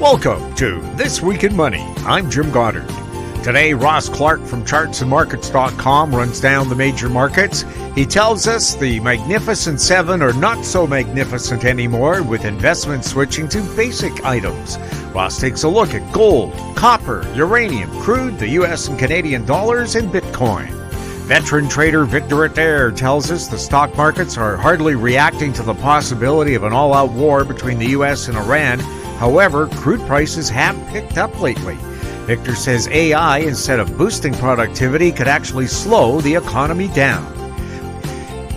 Welcome to This Week in Money. I'm Jim Goddard. Today, Ross Clark from Chartsandmarkets.com runs down the major markets. He tells us the Magnificent Seven are not so magnificent anymore, with investments switching to basic items. Ross takes a look at gold, copper, uranium, crude, the U.S. and Canadian dollars, and Bitcoin. Veteran trader Victor Adair tells us the stock markets are hardly reacting to the possibility of an all-out war between the U.S. and Iran. However, crude prices have picked up lately. Victor says AI, instead of boosting productivity, could actually slow the economy down.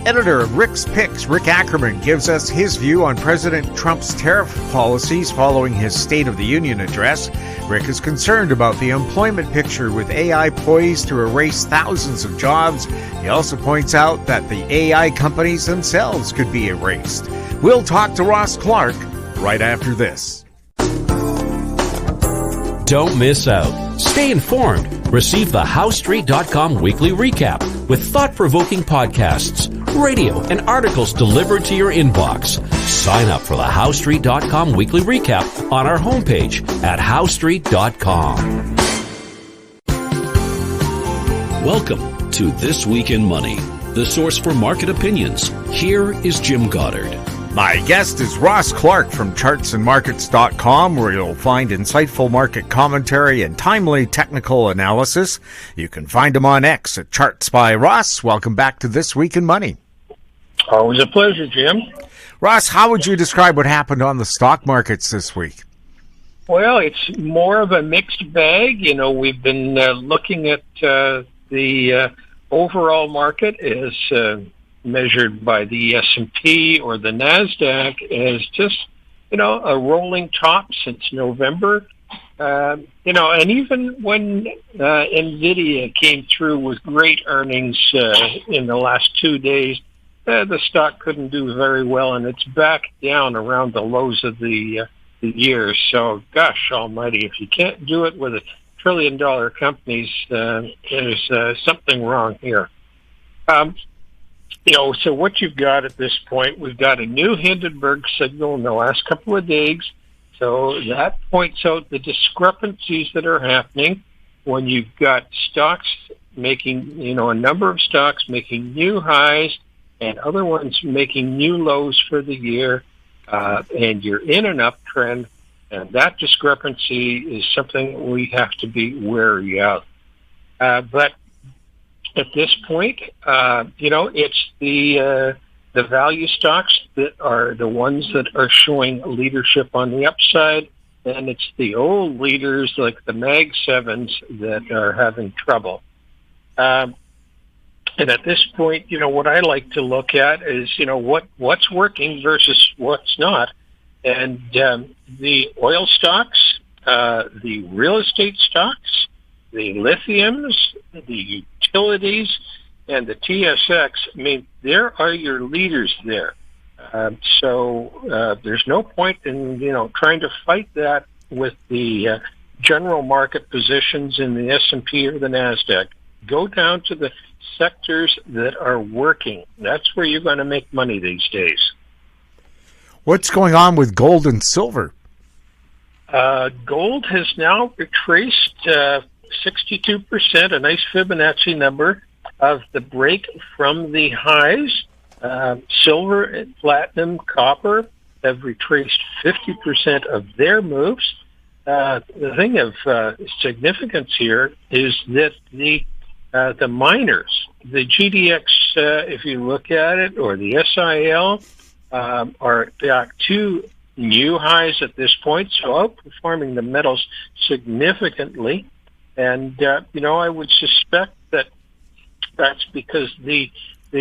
Editor of Rick's Picks, Rick Ackerman, gives us his view on President Trump's tariff policies following his State of the Union address. Rick is concerned about the employment picture, with AI poised to erase thousands of jobs. He also points out that the AI companies themselves could be erased. We'll talk to Ross Clark right after this. Don't miss out. Stay informed. Receive the HowStreet.com weekly recap with thought-provoking podcasts, radio, and articles delivered to your inbox. Sign up for the HowStreet.com weekly recap on our homepage at HowStreet.com. Welcome to This Week in Money, the source for market opinions. Here is Jim Goddard. My guest is Ross Clark from Chartsandmarkets.com, where you'll find insightful market commentary and timely technical analysis. You can find him on X at Charts by Ross. Welcome back to This Week in Money. Always a pleasure, Jim. Ross, how would you describe what happened on the stock markets this week? Well, it's more of a mixed bag. You know, we've been looking at the overall market as measured by the S&P or the NASDAQ as just, a rolling top since November. And even when NVIDIA came through with great earnings in the last 2 days, the stock couldn't do very well, and it's back down around the lows of the year. So, gosh almighty, if you can't do it with $1 trillion companies, there's something wrong here. So what you've got at this point, we've got a new Hindenburg signal in the last couple of days. So that points out the discrepancies that are happening when you've got stocks making, a number of stocks making new highs and other ones making new lows for the year, and you're in an uptrend, and that discrepancy is something we have to be wary of. But at this point, it's the value stocks that are the ones that are showing leadership on the upside, and it's the old leaders like the Mag 7s that are having trouble. And at this point, what I like to look at is, what's working versus what's not. And the oil stocks, the real estate stocks, the lithiums, the utilities, and the TSX, there are your leaders there. So there's no point in, trying to fight that with the general market positions in the S&P or the NASDAQ. Go down to the sectors that are working. That's where you're going to make money these days. What's going on with gold and silver? Gold has now retraced 62%, a nice Fibonacci number, of the break from the highs. Silver and platinum, copper have retraced 50% of their moves. The thing of significance here is that the miners, the GDX, if you look at it, or the SIL, are back to new highs at this point, so outperforming the metals significantly. And, I would suspect that that's because the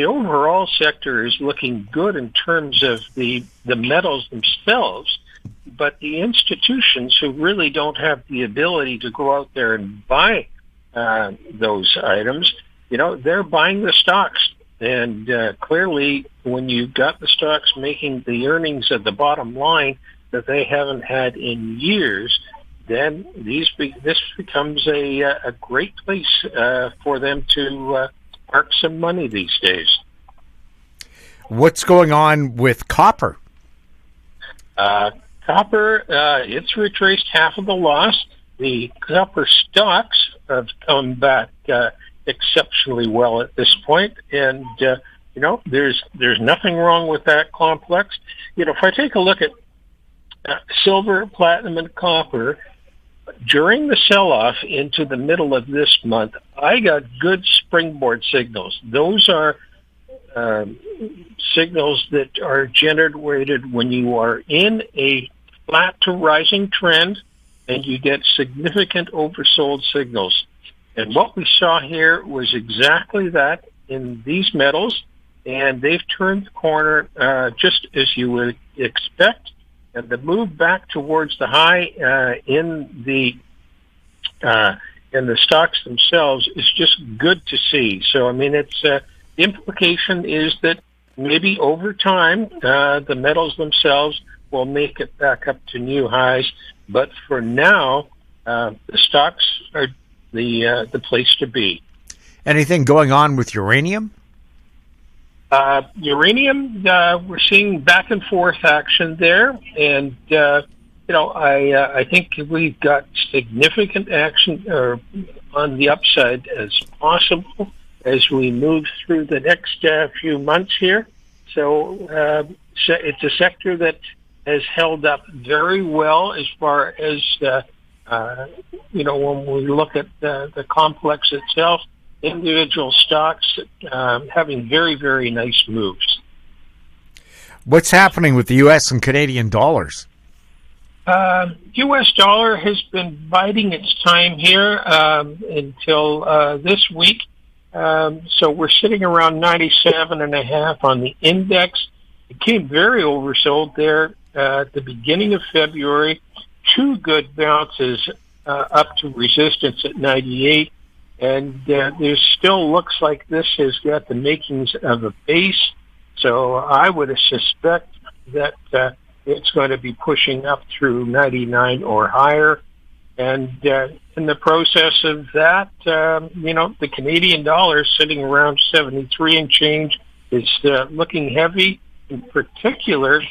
overall sector is looking good in terms of the metals themselves, but the institutions who really don't have the ability to go out there and buy those items, they're buying the stocks. And clearly, when you've got the stocks making the earnings at the bottom line that they haven't had in years, then this becomes a great place for them to park some money these days. What's going on with copper? Copper, it's retraced half of the loss. The copper stocks have come back exceptionally well at this point, and there's nothing wrong with that complex. If I take a look at silver, platinum, and copper during the sell-off into the middle of this month, I got good springboard signals. Those are signals that are generated when you are in a flat to rising trend and you get significant oversold signals. And what we saw here was exactly that in these metals, and they've turned the corner just as you would expect. And the move back towards the high in the stocks themselves is just good to see. So, I mean, it's the implication is that maybe over time the metals themselves will make it back up to new highs. But for now, the stocks are the place to be. Anything going on with uranium? Uranium, we're seeing back and forth action there, and I think we've got significant action on the upside as possible as we move through the next few months here. So it's a sector that has held up very well as far as when we look at the complex itself. Individual stocks having very, very nice moves. What's happening with the U.S. and Canadian dollars? U.S. dollar has been biding its time here until this week. So we're sitting around 97.5 on the index. It came very oversold there at the beginning of February. Two good bounces up to resistance at 98. And there still looks like this has got the makings of a base. So I would suspect that it's going to be pushing up through 99 or higher. And in the process of that, the Canadian dollar sitting around 73 and change is looking heavy, in particular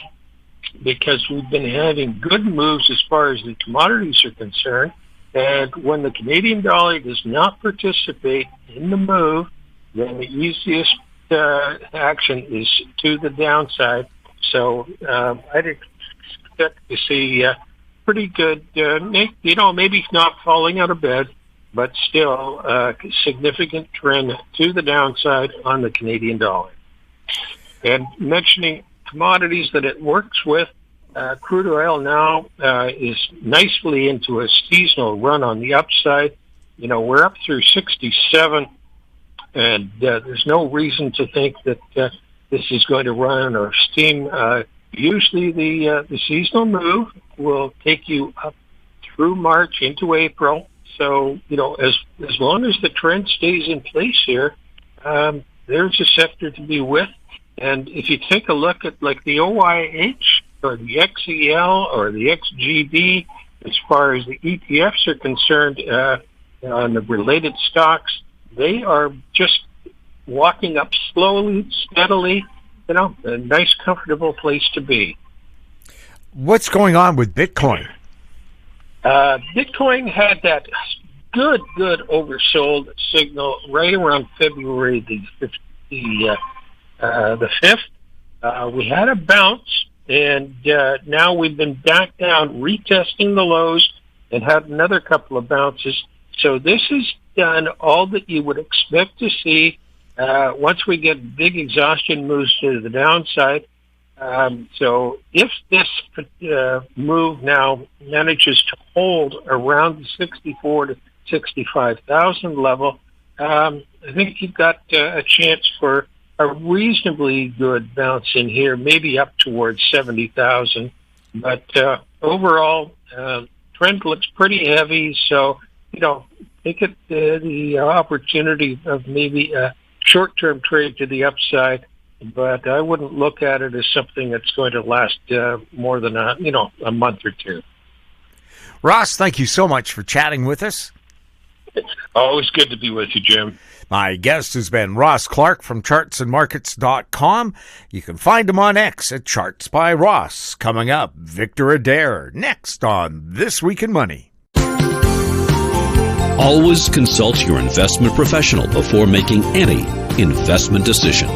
because we've been having good moves as far as the commodities are concerned. And when the Canadian dollar does not participate in the move, then the easiest action is to the downside. So I'd expect to see pretty good, maybe not falling out of bed, but still a significant trend to the downside on the Canadian dollar. And mentioning commodities that it works with, crude oil now is nicely into a seasonal run on the upside. We're up through 67, and there's no reason to think that this is going to run or steam. Usually the seasonal move will take you up through March into April. So, as long as the trend stays in place here, there's a sector to be with. And if you take a look at like the OIH, or the XEL or the XGD, as far as the ETFs are concerned, on the related stocks, they are just walking up slowly, steadily, a nice, comfortable place to be. What's going on with Bitcoin? Bitcoin had that good oversold signal right around February the 5th. We had a bounce. And now we've been back down, retesting the lows, and had another couple of bounces. So this has done all that you would expect to see once we get big exhaustion moves to the downside. So if this move now manages to hold around the 64 to 65,000 level, I think you've got a chance for a reasonably good bounce in here, maybe up towards 70,000. But overall, trend looks pretty heavy. So, take it the opportunity of maybe a short-term trade to the upside. But I wouldn't look at it as something that's going to last more than a month or two. Ross, thank you so much for chatting with us. Always good to be with you, Jim. My guest has been Ross Clark from chartsandmarkets.com. You can find him on X at Charts by Ross. Coming up, Victor Adair, next on This Week in Money. Always consult your investment professional before making any investment decision.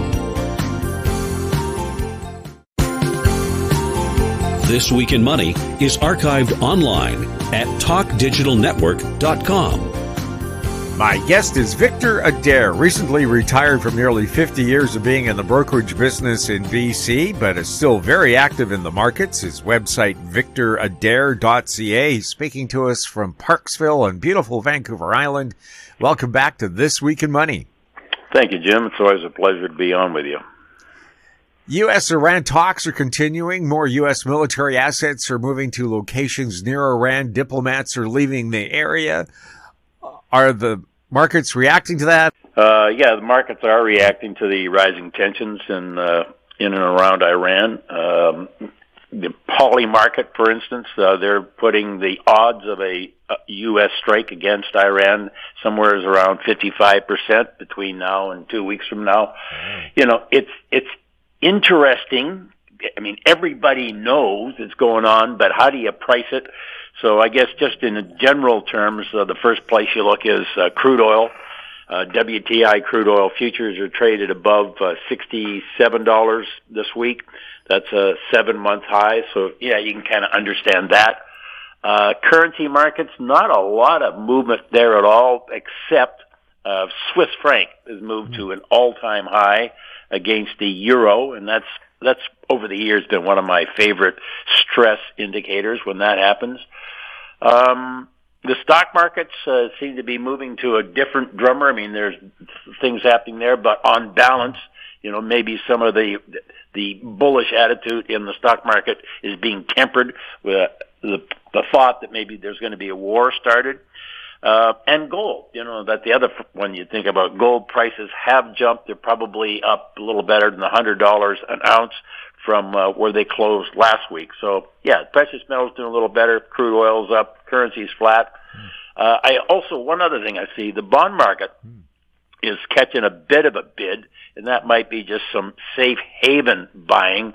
This Week in Money is archived online at talkdigitalnetwork.com. My guest is Victor Adair, recently retired from nearly 50 years of being in the brokerage business in BC, but is still very active in the markets. His website, victoradair.ca. He's speaking to us from Parksville on beautiful Vancouver Island. Welcome back to This Week in Money. Thank you, Jim. It's always a pleasure to be on with you. U.S.-Iran talks are continuing. More U.S. military assets are moving to locations near Iran. Diplomats are leaving the area. Are the markets reacting to that? Yeah, the markets are reacting to the rising tensions in and around Iran. The poly market, for instance, they're putting the odds of a U.S. strike against Iran somewhere around 55% between now and 2 weeks from now. You know, it's interesting. I mean, everybody knows it's going on, but how do you price it? So I guess just in general terms, the first place you look is crude oil. WTI crude oil futures are traded above $67 this week. That's a 7-month high. So, yeah, you can kind of understand that. Currency markets, not a lot of movement there at all, except Swiss franc has moved to an all-time high against the euro, and that's over the years been one of my favorite stress indicators when that happens. The stock markets seem to be moving to a different drummer. I mean, there's things happening there, but on balance, you know, maybe some of the bullish attitude in the stock market is being tempered with the thought that maybe there's going to be a war started. And gold, you know, that the other one you think about, gold prices have jumped. They're probably up a little better than $100 an ounce from where they closed last week. So, yeah, precious metals doing a little better. Crude oil's up. Currency's flat. One other thing I see, the bond market is catching a bit of a bid, and that might be just some safe haven buying,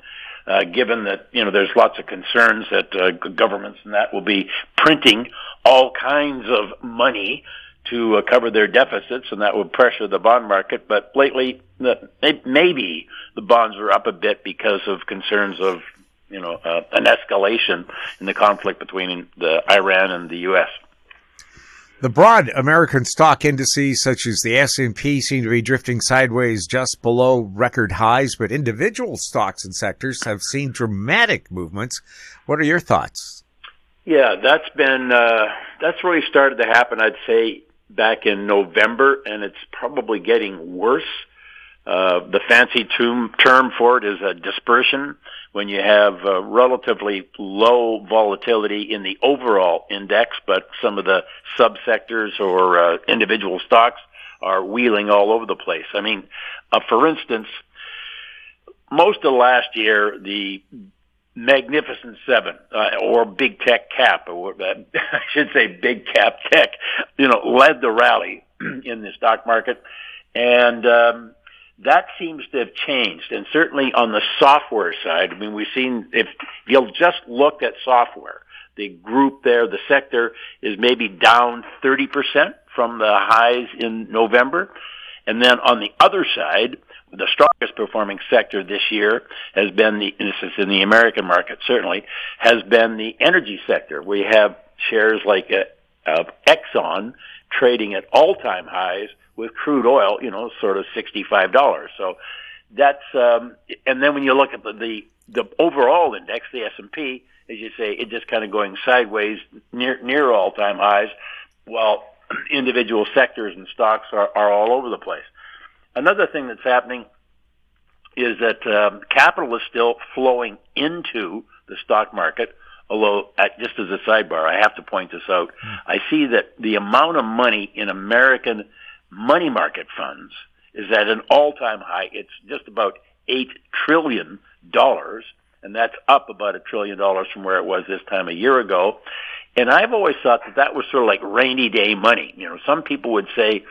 given that, you know, there's lots of concerns that governments and that will be printing all kinds of money to cover their deficits, and that would pressure the bond market. But lately, maybe the bonds are up a bit because of concerns of, you know, an escalation in the conflict between Iran and the U.S. The broad American stock indices, such as the S&P, seem to be drifting sideways just below record highs, but individual stocks and sectors have seen dramatic movements. What are your thoughts? Yeah, that's really started to happen, I'd say, back in November, and it's probably getting worse. The fancy term for it is a dispersion. When you have relatively low volatility in the overall index, but some of the subsectors or individual stocks are wheeling all over the place. I mean, for instance, most of last year, the Magnificent Seven, or Big Tech Cap, or I should say Big Cap Tech, you know, led the rally in the stock market, and that seems to have changed. And certainly on the software side, I mean, we've seen, if you'll just look at software, the group there, the sector is maybe down 30% from the highs in November. And then on the other side, the strongest performing sector this year has been this is in the American market certainly, has been the energy sector. We have shares like Exxon trading at all-time highs with crude oil, you know, sort of $65. So that's, and then when you look at the overall index, the S&P, as you say, it just kind of going sideways near all-time highs, while individual sectors and stocks are all over the place. Another thing that's happening is that capital is still flowing into the stock market, although, just as a sidebar, I have to point this out. I see that the amount of money in American money market funds is at an all-time high. It's just about $8 trillion, and that's up about $1 trillion from where it was this time a year ago. And I've always thought that was sort of like rainy day money. Some people would say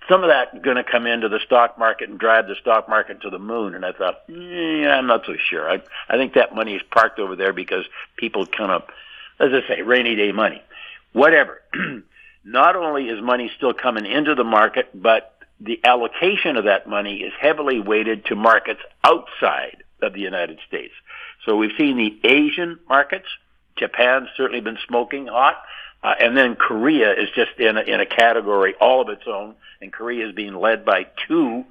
some of that is going to come into the stock market and drive the stock market to the moon. And I thought, I'm not so sure. I think that money is parked over there because people kind of, as I say, rainy day money. Whatever. Not only is money still coming into the market, but the allocation of that money is heavily weighted to markets outside of the United States. So we've seen the Asian markets. Japan's certainly been smoking hot. And then Korea is just in a category all of its own. And Korea is being led by two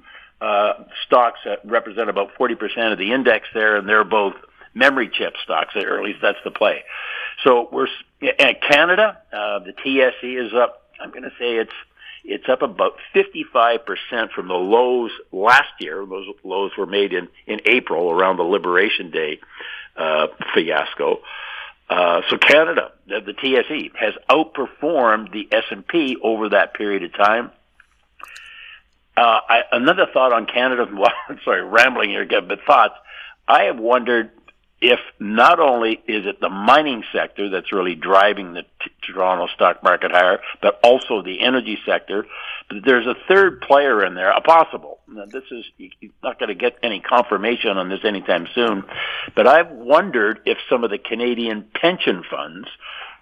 stocks that represent about 40% of the index there, and they're both memory chip stocks, or at least that's the play. So at Canada, the TSE is up. I'm going to say it's up about 55% from the lows last year. Those lows were made in April around the Liberation Day fiasco. So Canada, the TSE, has outperformed the S&P over that period of time. Another thought on Canada, well, I'm sorry, rambling here again, but thoughts. I have wondered if not only is it the mining sector that's really driving the Toronto stock market higher, but also the energy sector. But there's a third player in there, a possible. Now, you're not going to get any confirmation on this anytime soon, but I've wondered if some of the Canadian pension funds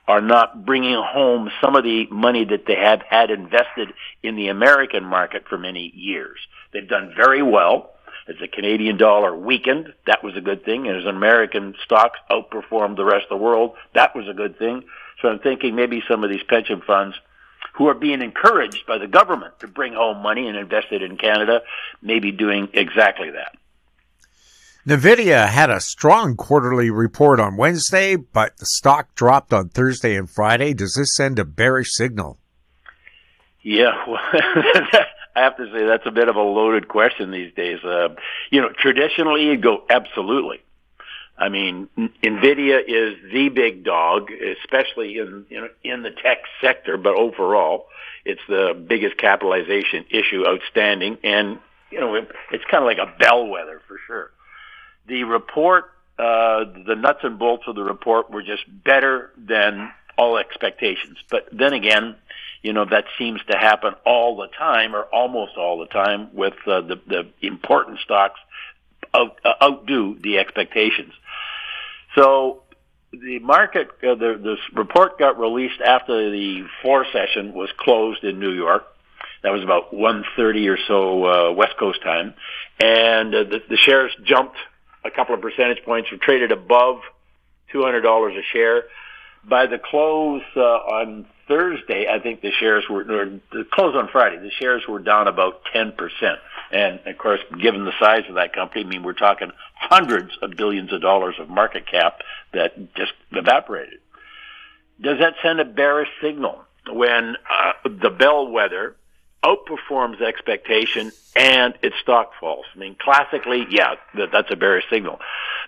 are not bringing home some of the money that they have had invested in the American market for many years. They've done very well. As the Canadian dollar weakened, that was a good thing. And as American stocks outperformed the rest of the world, that was a good thing. So I'm thinking maybe some of these pension funds who are being encouraged by the government to bring home money and invest it in Canada may be doing exactly that. NVIDIA had a strong quarterly report on Wednesday, but the stock dropped on Thursday and Friday. Does this send a bearish signal? Yeah, well, I have to say that's a bit of a loaded question these days. Traditionally you'd go absolutely. I mean, NVIDIA is the big dog, especially in the tech sector, but overall, it's the biggest capitalization issue outstanding, and it's kind of like a bellwether for sure. The report, the nuts and bolts of the report were just better than all expectations. But then again, that seems to happen all the time, or almost all the time, with the important stocks outdo the expectations. So the market, this report got released after the floor session was closed in New York. That was about 1:30 or so West Coast time, and the shares jumped a couple of percentage points, were traded above $200 a share. By the close on Thursday, I think the shares were, or the close on Friday, the shares were down about 10%. And of course, given the size of that company, I mean, we're talking hundreds of billions of dollars of market cap that just evaporated. Does that send a bearish signal when the bellwether outperforms expectation and its stock falls? I mean, classically, yeah, that's a bearish signal.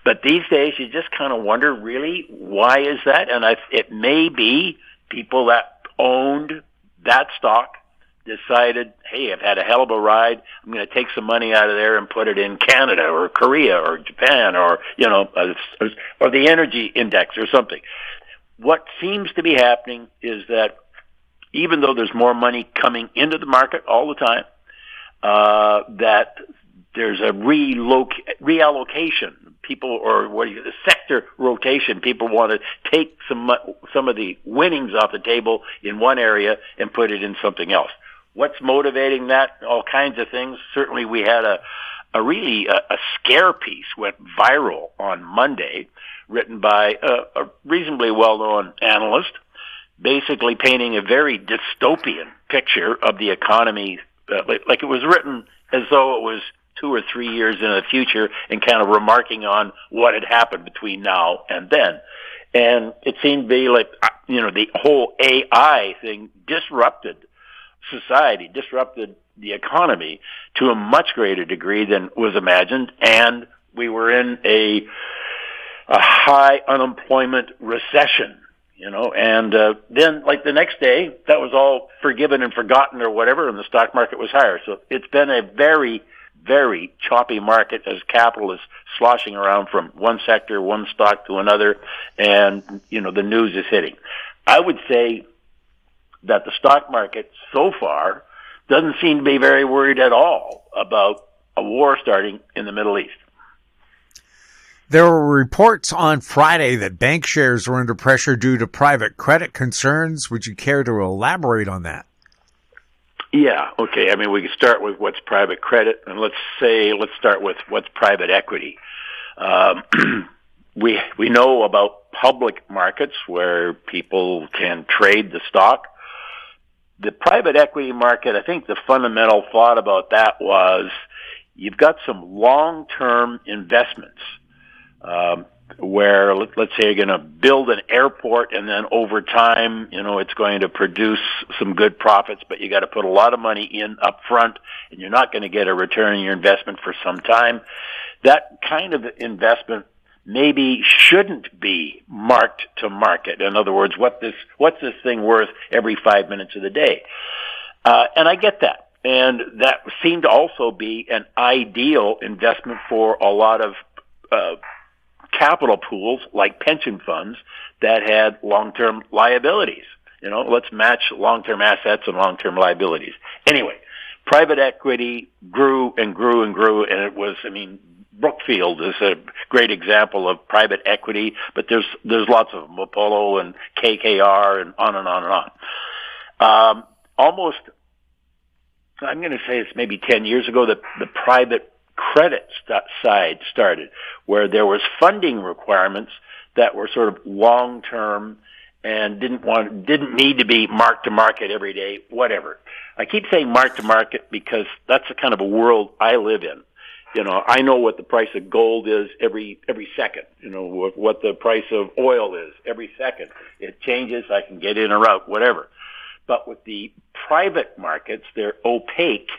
But these days, you just kind of wonder, really, why is that? And it may be people that owned that stock decided, hey, I've had a hell of a ride. I'm going to take some money out of there and put it in Canada or Korea or Japan or, or the energy index or something. What seems to be happening is that even though there's more money coming into the market all the time, that there's a reallocation. People, the sector rotation. People want to take some of the winnings off the table in one area and put it in something else. What's motivating that? All kinds of things. Certainly, we had a scare piece went viral on Monday, written by a reasonably well-known analyst, basically painting a very dystopian picture of the economy, like it was written as though it was 2 or 3 years in the future, and kind of remarking on what had happened between now and then. And it seemed to be like, the whole AI thing disrupted society, disrupted the economy to a much greater degree than was imagined, and we were in a high unemployment recession. And then, like the next day, that was all forgiven and forgotten or whatever, and the stock market was higher. So it's been a very, very choppy market as capital is sloshing around from one sector, one stock to another, and, the news is hitting. I would say that the stock market so far doesn't seem to be very worried at all about a war starting in the Middle East. There were reports on Friday that bank shares were under pressure due to private credit concerns. Would you care to elaborate on that? Yeah, okay. I mean, we can start with what's private credit, and let's start with what's private equity. We know about public markets where people can trade the stock. The private equity market, I think the fundamental thought about that was you've got some long-term investments where, let's say, you're going to build an airport, and then over time, it's going to produce some good profits, but you got to put a lot of money in up front, and you're not going to get a return on your investment for some time. That kind of investment maybe shouldn't be marked to market. In other words, what's this thing worth every 5 minutes of the day? And I get that. And that seemed to also be an ideal investment for a lot of capital pools like pension funds that had long-term liabilities. Let's match long-term assets and long-term liabilities. Anyway, private equity grew and grew and grew, and it was, Brookfield is a great example of private equity, but there's lots of them, Apollo and KKR and on and on and on. Almost, I'm going to say it's maybe 10 years ago that the private credit side started, where there was funding requirements that were sort of long-term and didn't need to be mark to market every day, whatever. I keep saying mark to market because that's the kind of a world I live in. I know what the price of gold is every second. What the price of oil is every second. It changes. I can get in or out, whatever. But with the private markets, they're opaque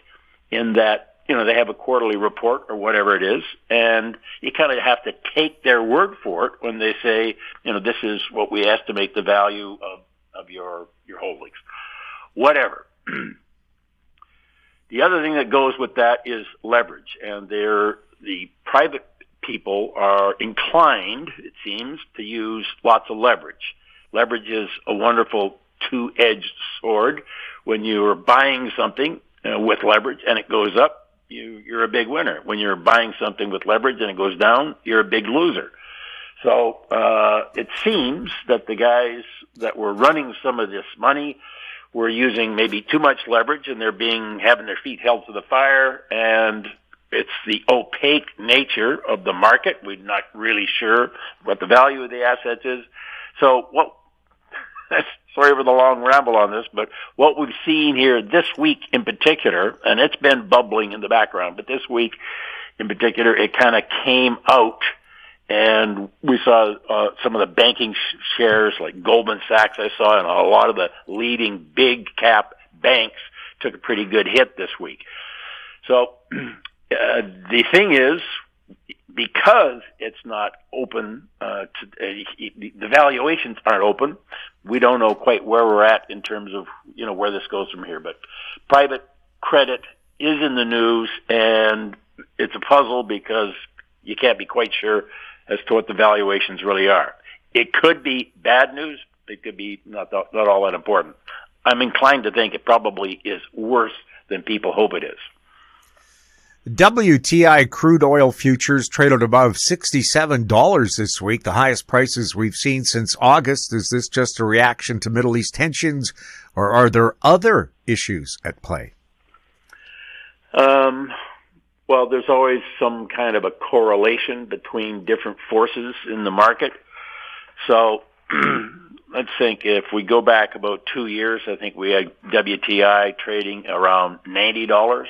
in that, they have a quarterly report or whatever it is, and you kind of have to take their word for it when they say, this is what we estimate the value of your holdings. Whatever. The other thing that goes with that is leverage, and the private people are inclined, it seems, to use lots of leverage. Leverage is a wonderful two-edged sword. When you're buying something with leverage and it goes up, you're a big winner. When you're buying something with leverage and it goes down, you're a big loser. So it seems that the guys that were running some of this money were using maybe too much leverage, and they're having their feet held to the fire, and it's the opaque nature of the market. We're not really sure what the value of the assets is. So sorry for the long ramble on this, but what we've seen here this week in particular, and it's been bubbling in the background, but this week in particular, it kind of came out, and we saw some of the banking shares like Goldman Sachs I saw, and a lot of the leading big cap banks took a pretty good hit this week. So the thing is, because it's not open, the valuations aren't open, we don't know quite where we're at in terms of where this goes from here. But private credit is in the news, and it's a puzzle because you can't be quite sure as to what the valuations really are. It could be bad news. It could be not all that important. I'm inclined to think it probably is worse than people hope it is. WTI crude oil futures traded above $67 this week, the highest prices we've seen since August. Is this just a reaction to Middle East tensions, or are there other issues at play? Well, there's always some kind of a correlation between different forces in the market. So let's think, if we go back about 2 years, I think we had WTI trading around $90. I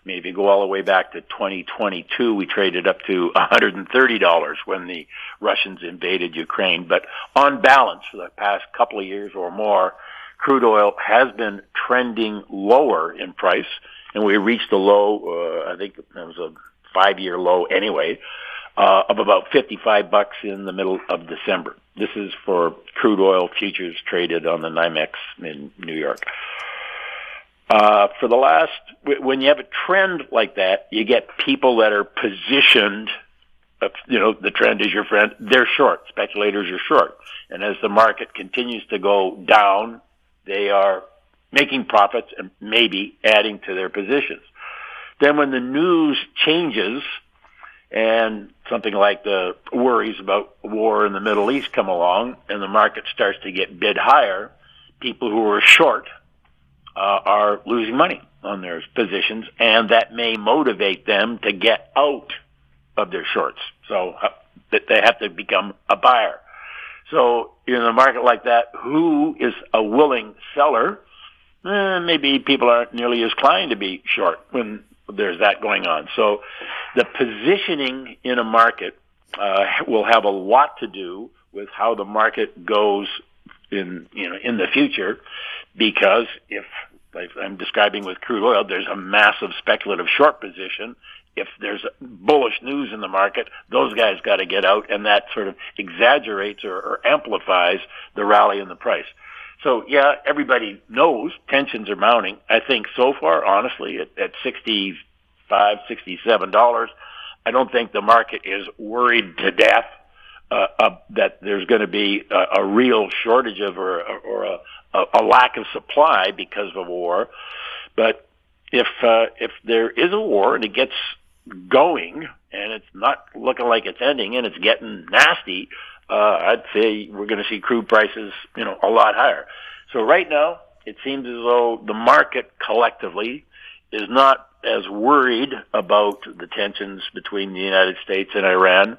mean, if you go all the way back to 2022, we traded up to $130 when the Russians invaded Ukraine. But on balance, for the past couple of years or more, crude oil has been trending lower in price, and we reached a low, I think it was a 5-year low anyway, of about $55 in the middle of December. This is for crude oil futures traded on the NYMEX in New York. For the last, when you have a trend like that, you get people that are positioned the trend is your friend. They're short. Speculators are short. And as the market continues to go down, they are making profits and maybe adding to their positions. Then when the news changes and something like the worries about war in the Middle East come along and the market starts to get bid higher, people who are short are losing money on their positions, and that may motivate them to get out of their shorts. So they have to become a buyer. So in a market like that, who is a willing seller? Maybe people aren't nearly as inclined to be short when there's that going on. So the positioning in a market will have a lot to do with how the market goes in the future, because if, like I'm describing with crude oil, there's a massive speculative short position. If there's bullish news in the market, those guys got to get out, and that sort of exaggerates or amplifies the rally in the price. So, yeah, everybody knows tensions are mounting. I think so far, honestly, at $65, $67, I don't think the market is worried to death that there's going to be a real shortage of or a lack of supply because of a war. But if there is a war and it gets going and it's not looking like it's ending and it's getting nasty, I'd say we're going to see crude prices, a lot higher. So right now, it seems as though the market collectively is not as worried about the tensions between the United States and Iran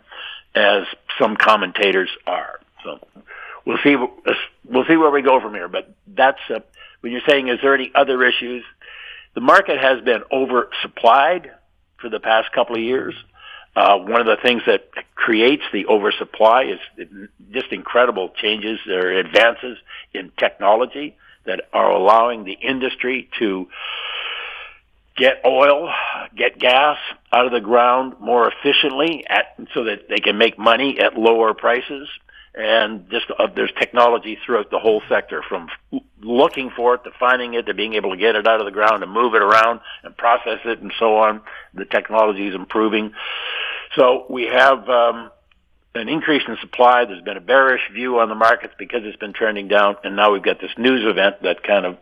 as some commentators are. So we'll see where we go from here. But that's when you're saying, is there any other issues? The market has been oversupplied for the past couple of years. One of the things that creates the oversupply is just incredible changes or advances in technology that are allowing the industry to get oil, get gas out of the ground more efficiently so that they can make money at lower prices. And just there's technology throughout the whole sector, from looking for it to finding it to being able to get it out of the ground and move it around and process it and so on. The technology is improving. So we have an increase in supply. There's been a bearish view on the markets because it's been trending down, and now we've got this news event that kind of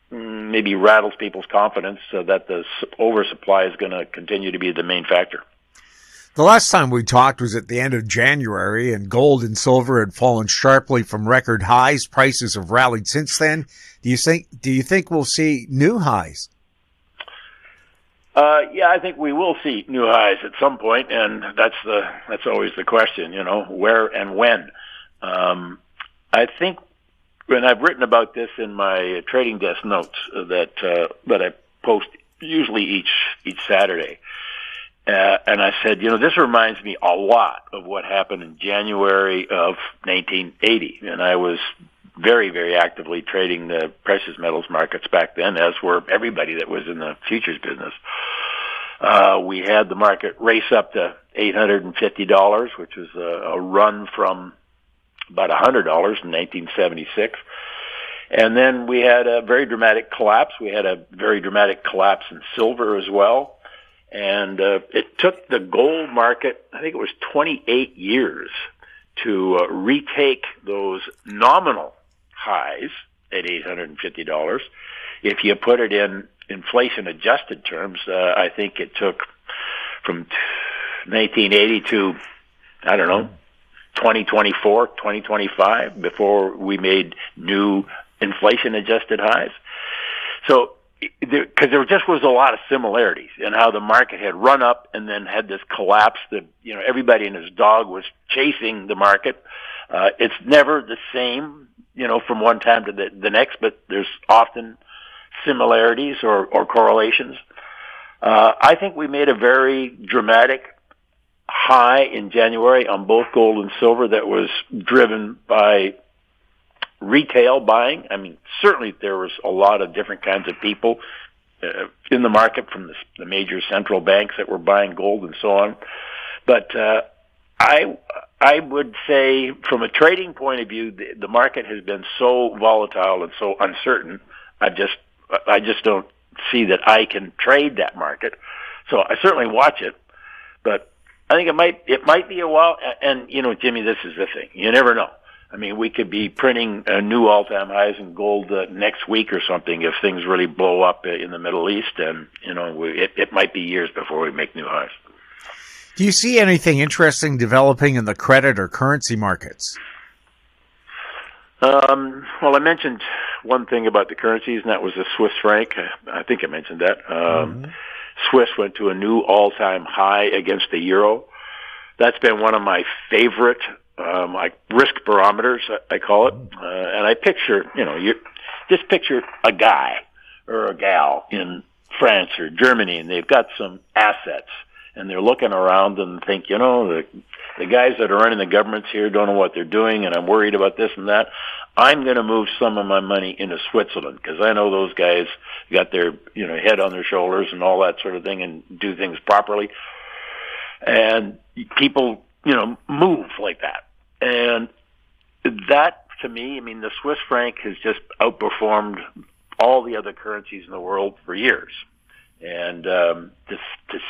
maybe rattles people's confidence that the oversupply is going to continue to be the main factor. The last time we talked was at the end of January, and gold and silver had fallen sharply from record highs. Prices have rallied since then. Do you think we'll see new highs? Yeah, I think we will see new highs at some point, and that's always the question, where and when. I think, and I've written about this in my trading desk notes that I post usually each Saturday. And I said, this reminds me a lot of what happened in January of 1980. And I was very, very actively trading the precious metals markets back then, as were everybody that was in the futures business. We had the market race up to $850, which was a run from about $100 in 1976. And then we had a very dramatic collapse. We had a very dramatic collapse in silver as well. And it took the gold market, I think it was 28 years, to retake those nominal highs at $850. If you put it in inflation-adjusted terms, I think it took from 1980 to, 2024, 2025 before we made new inflation-adjusted highs. So, because there just was a lot of similarities in how the market had run up and then had this collapse that, everybody and his dog was chasing the market. It's never the same, from one time to the next, but there's often similarities or correlations. I think we made a very dramatic high in January on both gold and silver that was driven by retail buying. I mean, certainly there was a lot of different kinds of people in the market, from the major central banks that were buying gold and so on. But I would say, from a trading point of view, the market has been so volatile and so uncertain. I just don't see that I can trade that market. So I certainly watch it, but I think it might be a while. And Jimmy, this is the thing. You never know. I mean, we could be printing new all-time highs in gold next week or something if things really blow up in the Middle East, and it might be years before we make new highs. Do you see anything interesting developing in the credit or currency markets? Well, I mentioned one thing about the currencies, and that was the Swiss franc. I think I mentioned that. Swiss went to a new all-time high against the euro. That's been one of my favorite risk barometers, I call it. And I picture, you just picture a guy or a gal in France or Germany, and they've got some assets, and they're looking around and think, the guys that are running the governments here don't know what they're doing, and I'm worried about this and that. I'm going to move some of my money into Switzerland because I know those guys got their, head on their shoulders and all that sort of thing and do things properly. And people, move like that. And that, to me, the Swiss franc has just outperformed all the other currencies in the world for years. And to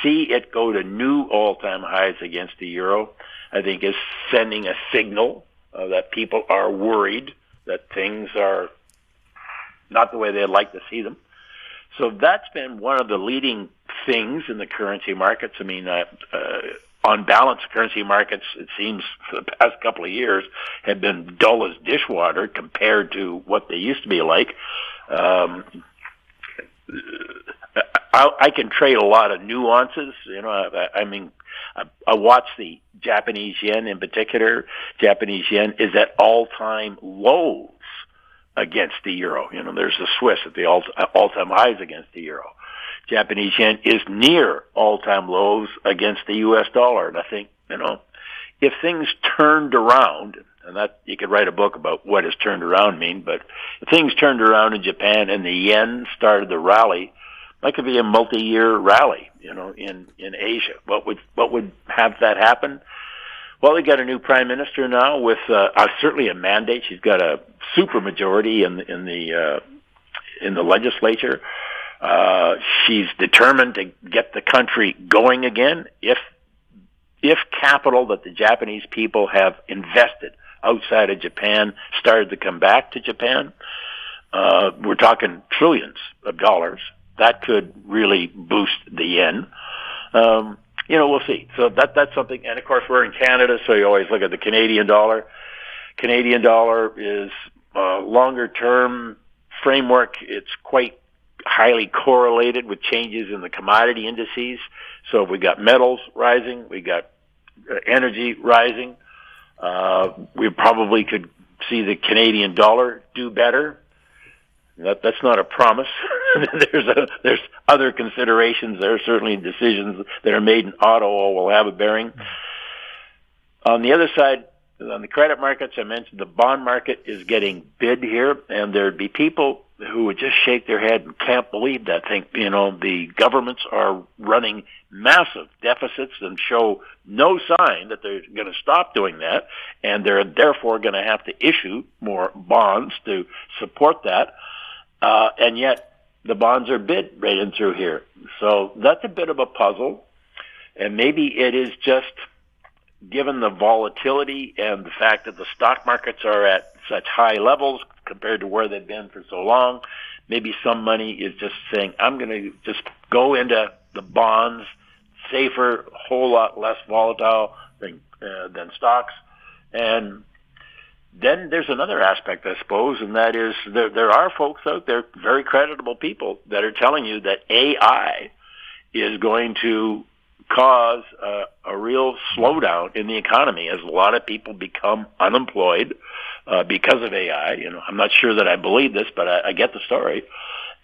see it go to new all-time highs against the euro, I think is sending a signal that people are worried that things are not the way they'd like to see them. So that's been one of the leading things in the currency markets. On balance, currency markets, it seems, for the past couple of years have been dull as dishwater compared to what they used to be like. I can trade a lot of nuances. I watch the Japanese yen in particular. Japanese yen is at all-time lows against the euro. There's the Swiss at the all-time highs against the euro. Japanese yen is near all-time lows against the U.S. dollar. And I think, if things turned around, and that you could write a book about what does turned around mean, but if things turned around in Japan and the yen started to rally, that could be a multi-year rally, in Asia. What would have that happen? Well, we got a new prime minister now with certainly a mandate. She's got a super majority in the legislature. She's determined to get the country going again. If capital that the Japanese people have invested outside of Japan started to come back to Japan, we're talking trillions of dollars. That could really boost the yen. We'll see. So that's something. And of course, we're in Canada, so you always look at the Canadian dollar. Canadian dollar is longer term framework. It's quite highly correlated with changes in the commodity indices. So we got metals rising, we got energy rising. We probably could see the Canadian dollar do better. That's not a promise. There's other considerations. There are certainly decisions that are made in Ottawa will have a bearing. On the other side, on the credit markets, I mentioned the bond market is getting bid here, and there'd be people who would just shake their head and can't believe that. Think, the governments are running massive deficits and show no sign that they're going to stop doing that, and they're therefore going to have to issue more bonds to support that. And yet the bonds are bid right in through here. So that's a bit of a puzzle. And maybe it is just given the volatility and the fact that the stock markets are at such high levels compared to where they've been for so long, maybe some money is just saying, I'm going to just go into the bonds, safer, a whole lot less volatile than stocks. And then there's another aspect, I suppose, and that is there are folks out there, very creditable people, that are telling you that AI is going to cause a real slowdown in the economy as a lot of people become unemployed because of AI. I'm not sure that I believe this, but I get the story.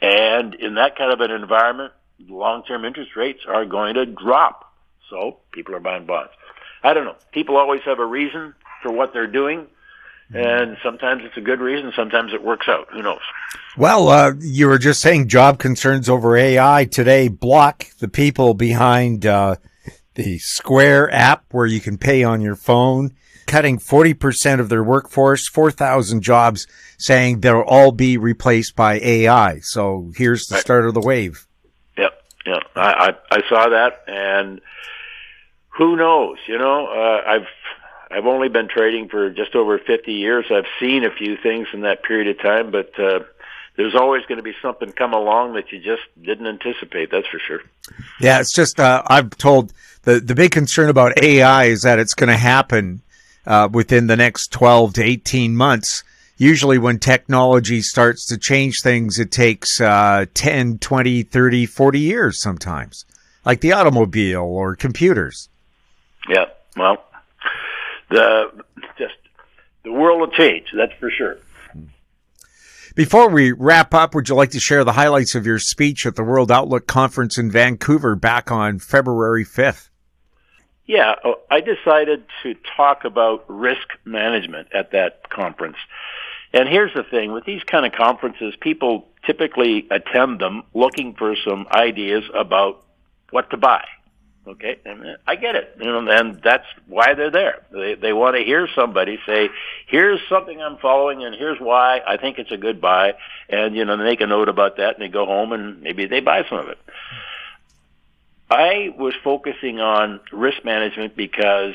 And in that kind of an environment, long-term interest rates are going to drop. So people are buying bonds. I don't know. People always have a reason for what they're doing. And sometimes it's a good reason. Sometimes it works out. Who knows? Well, you were just saying job concerns over AI today block the people behind the Square app where you can pay on your phone, cutting 40% of their workforce, 4,000 jobs, saying they'll all be replaced by AI. So here's the start of the wave. Yep. I saw that. And Who knows? I've only been trading for just over 50 years. I've seen a few things in that period of time, but there's always going to be something come along that you just didn't anticipate. That's for sure. Yeah, it's just I've told the big concern about AI is that it's going to happen within the next 12 to 18 months. Usually when technology starts to change things, it takes 10, 20, 30, 40 years sometimes, like the automobile or computers. Yeah, well, the world will change, that's for sure. Before we wrap up, would you like to share the highlights of your speech at the World Outlook Conference in Vancouver back on February 5th? Yeah, I decided to talk about risk management at that conference. And here's the thing, with these kind of conferences, people typically attend them looking for some ideas about what to buy. Okay, and I get it, and that's why they're there. They want to hear somebody say, "Here's something I'm following, and here's why I think it's a good buy." And they make a note about that, and they go home and maybe they buy some of it. I was focusing on risk management because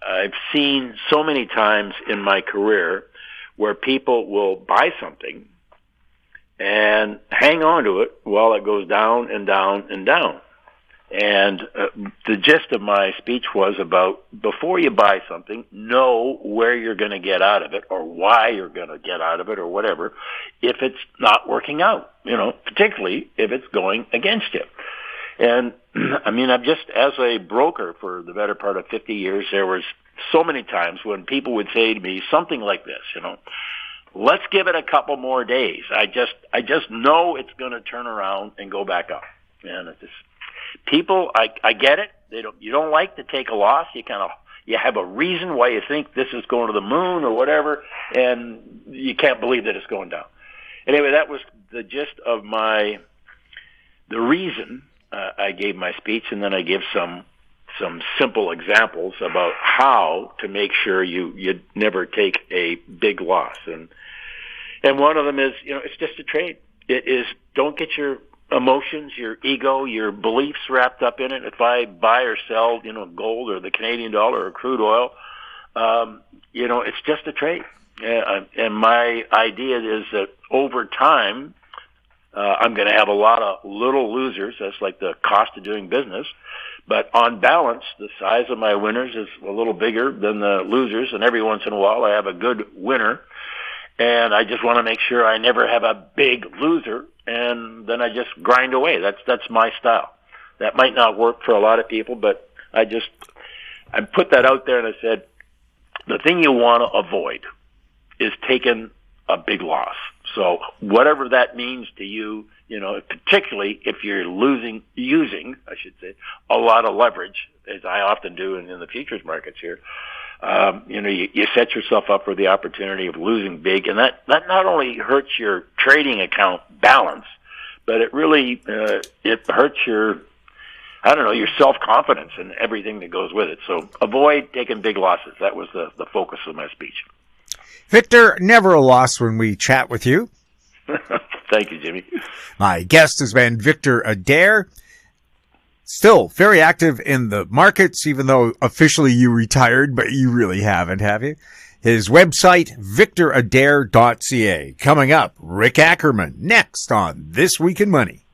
I've seen so many times in my career where people will buy something and hang on to it while it goes down and down and down. And the gist of my speech was about, before you buy something, know where you're going to get out of it or why you're going to get out of it or whatever if it's not working out, particularly if it's going against you. And I mean, I've just, as a broker for the better part of 50 years, there was so many times when people would say to me something like this, let's give it a couple more days. I just know it's going to turn around and go back up. And it's just, people, I get it. You don't like to take a loss. You have a reason why you think this is going to the moon or whatever, and you can't believe that it's going down. Anyway, that was the gist of the reason I gave my speech, and then I give some simple examples about how to make sure you never take a big loss. And one of them is, it's just a trade. It is, don't get your emotions, your ego, your beliefs wrapped up in it. If I buy or sell, gold or the Canadian dollar or crude oil, it's just a trade. And my idea is that over time, I'm going to have a lot of little losers. That's like the cost of doing business. But on balance, the size of my winners is a little bigger than the losers. And every once in a while, I have a good winner. And I just want to make sure I never have a big loser. And then I just grind away. That's my style. That might not work for a lot of people, but I put that out there and I said, the thing you want to avoid is taking a big loss. So whatever that means to you, particularly if you're using, I should say, a lot of leverage, as I often do in the futures markets here, you set yourself up for the opportunity of losing big, and that not only hurts your trading account balance, but it really it hurts your self-confidence and everything that goes with it. So avoid taking big losses. That was the focus of my speech. Victor, never a loss when we chat with you. Thank you, Jimmy. My guest has been Victor Adair. Still very active in the markets, even though officially you retired, but you really haven't, have you? His website, victoradair.ca. Coming up, Rick Ackerman, next on This Week in Money.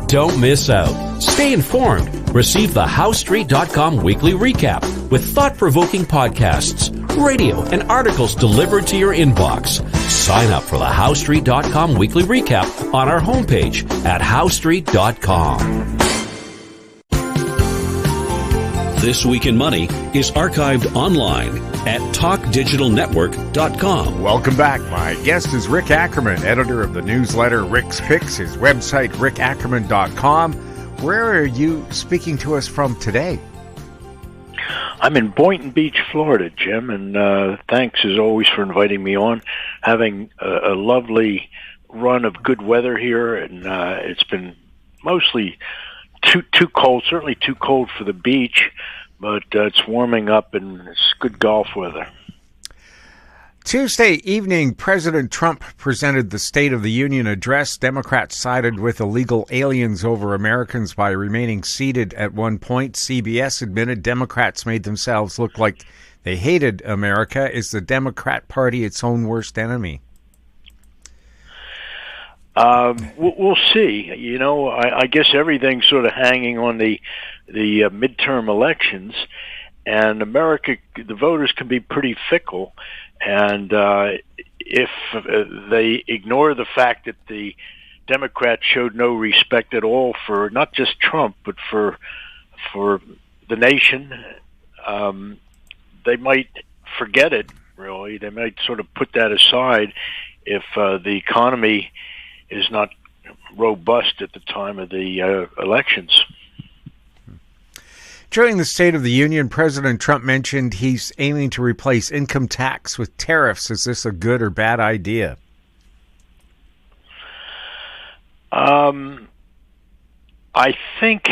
Don't miss out. Stay informed. Receive the HowStreet.com weekly recap with thought-provoking podcasts, radio, and articles delivered to your inbox. Sign up for the HowStreet.com weekly recap on our homepage at HowStreet.com. This Week in Money is archived online at TalkDigitalNetwork.com. Welcome back. My guest is Rick Ackerman, editor of the newsletter Rick's Picks, his website, rickackerman.com. Where are you speaking to us from today? I'm in Boynton Beach, Florida, Jim, and thanks as always for inviting me on. Having a lovely run of good weather here, and it's been mostly too cold, certainly too cold for the beach, but it's warming up and it's good golf weather. Tuesday evening, President Trump presented the State of the Union address. Democrats sided with illegal aliens over Americans by remaining seated at one point. CBS admitted Democrats made themselves look like they hated America. Is the Democrat Party its own worst enemy? We'll see. You know, I guess everything's sort of hanging on the midterm elections, and America, the voters can be pretty fickle. And if they ignore the fact that the Democrats showed no respect at all for not just Trump, but for the nation, they might forget it, really. They might sort of put that aside if the economy is not robust at the time of the elections. During the State of the Union, President Trump mentioned he's aiming to replace income tax with tariffs. Is this a good or bad idea? I think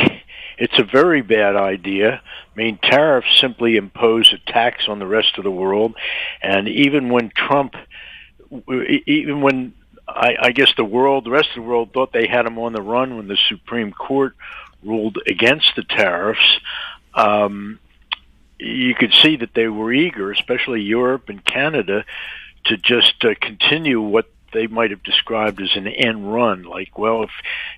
it's a very bad idea. I mean, tariffs simply impose a tax on the rest of the world. And even when I guess the rest of the world thought they had him on the run when the Supreme Court ruled against the tariffs, you could see that they were eager, especially Europe and Canada, to just continue what they might have described as an end run. Like, well,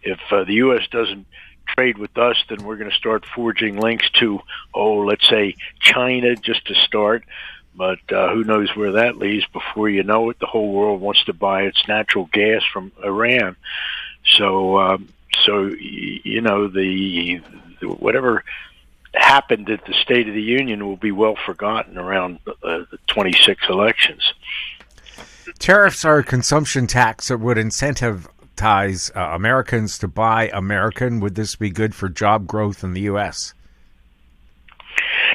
if the U.S. doesn't trade with us, then we're going to start forging links to, let's say China just to start. But who knows where that leads? Before you know it, the whole world wants to buy its natural gas from Iran. So you know, the whatever happened at the State of the Union will be well forgotten around the 26 elections. Tariffs are a consumption tax that would incentivize Americans to buy American. Would this be good for job growth in the U.S.?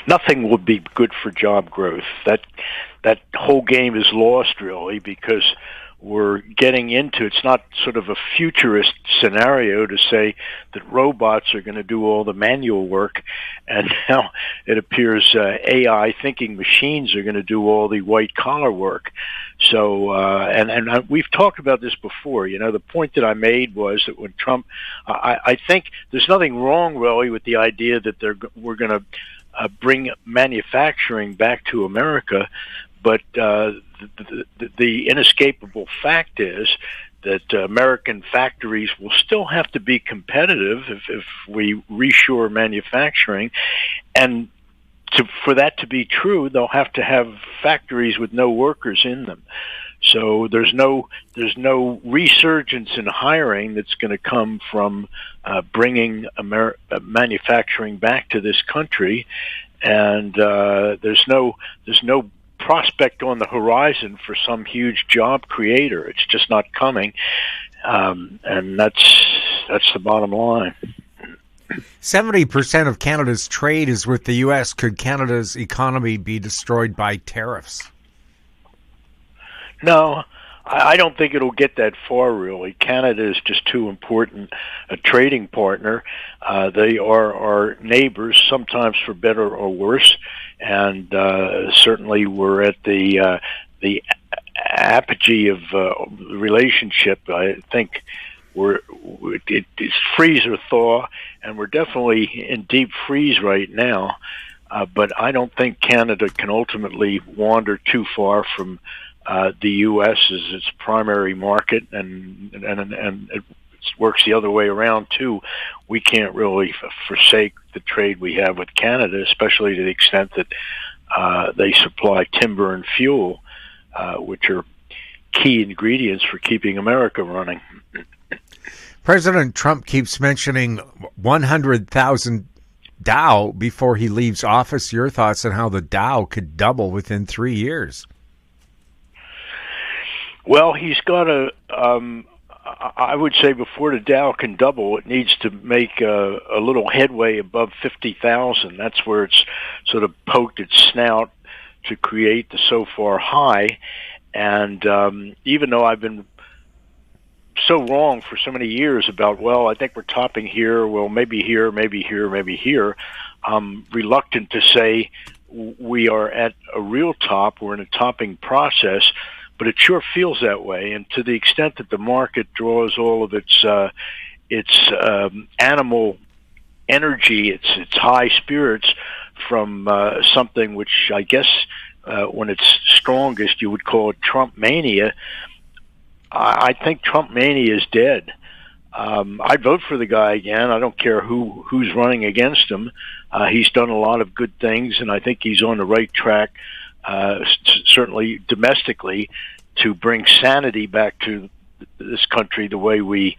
Nothing would be good for job growth. That whole game is lost, really, because we're getting into, it's not sort of a futurist scenario to say that robots are going to do all the manual work, and now it appears AI thinking machines are going to do all the white collar work. So, and we've talked about this before. You know, the point that I made was that when Trump, I think there's nothing wrong really with the idea that we're going to bring manufacturing back to America, but the inescapable fact is that American factories will still have to be competitive if we reshore manufacturing, and for that to be true, they'll have to have factories with no workers in them. So there's no resurgence in hiring that's going to come from bringing manufacturing back to this country, and there's no prospect on the horizon for some huge job creator. It's just not coming, and that's the bottom line. 70% of Canada's trade is with the U.S. Could Canada's economy be destroyed by tariffs? No, I don't think it'll get that far, really. Canada is just too important a trading partner. They are our neighbors, sometimes for better or worse, and certainly we're at the apogee of the relationship. I think it's freeze or thaw, and we're definitely in deep freeze right now. But I don't think Canada can ultimately wander too far from the U.S. as its primary market, and it works the other way around too. We can't really forsake the trade we have with Canada, especially to the extent that they supply timber and fuel, which are key ingredients for keeping America running. President Trump keeps mentioning 100,000 Dow before he leaves office. Your thoughts on how the Dow could double within 3 years? Well, he's got I would say before the Dow can double, it needs to make a little headway above 50,000. That's where it's sort of poked its snout to create the so far high. And even though I've been so wrong for so many years about, well, I think we're topping here, well, maybe here, maybe here, maybe here, I'm reluctant to say we are at a real top. We're in a topping process, but it sure feels that way. And to the extent that the market draws all of its animal energy, its high spirits from something which I guess when it's strongest you would call it Trump mania. I think Trump mania is dead. I'd vote for the guy again. I don't care who's running against him. He's done a lot of good things, and I think he's on the right track, certainly domestically, to bring sanity back to this country the way we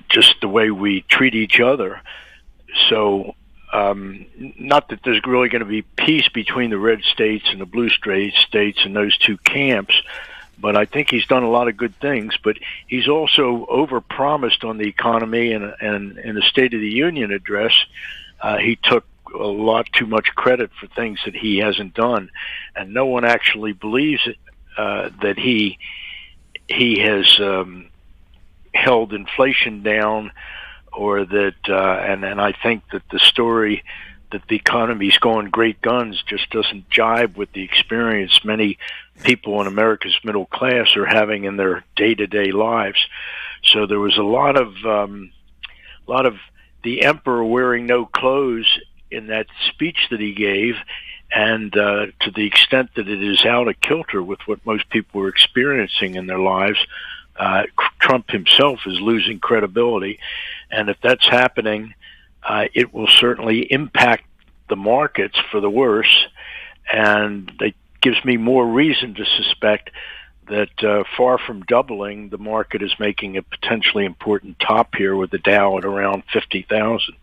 just the way we treat each other. So not that there's really going to be peace between the red states and the blue states and those two camps, but I think he's done a lot of good things. But he's also overpromised on the economy, and in the State of the Union address, he took a lot too much credit for things that he hasn't done, and no one actually believes that he has held inflation down, or that and I think that the story that the economy's going great guns just doesn't jibe with the experience many people in America's middle class are having in their day-to-day lives. So there was a lot of the emperor wearing no clothes in that speech that he gave, and to the extent that it is out of kilter with what most people are experiencing in their lives, Trump himself is losing credibility. And if that's happening, it will certainly impact the markets for the worse, and it gives me more reason to suspect that far from doubling, the market is making a potentially important top here with the Dow at around 50,000.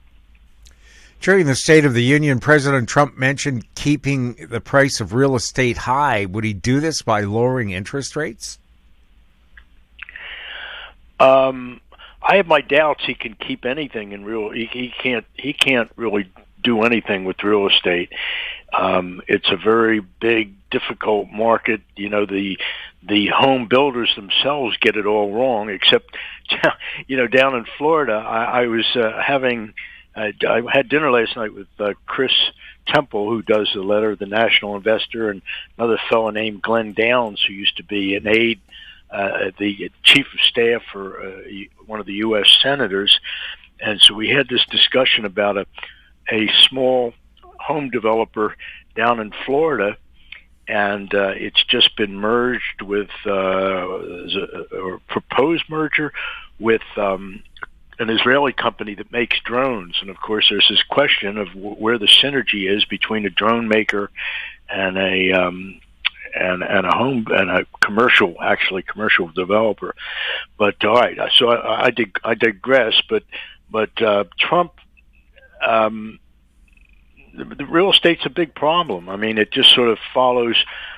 During the State of the Union, President Trump mentioned keeping the price of real estate high. Would he do this by lowering interest rates? I have my doubts he can keep anything in real. He can't really do anything with real estate. It's a very big, difficult market. You know, the home builders themselves get it all wrong. Except, down in Florida, I was I had dinner last night with Chris Temple, who does the letter, the National Investor, and another fellow named Glenn Downs, who used to be an aide, the chief of staff for one of the U.S. senators. And so we had this discussion about a small home developer down in Florida, and it's just been merged with, or proposed merger with an Israeli company that makes drones. And of course, there's this question of where the synergy is between a drone maker and a home and a commercial developer. But all right, so I digress. But Trump, the real estate's a big problem. I mean, it just sort of follows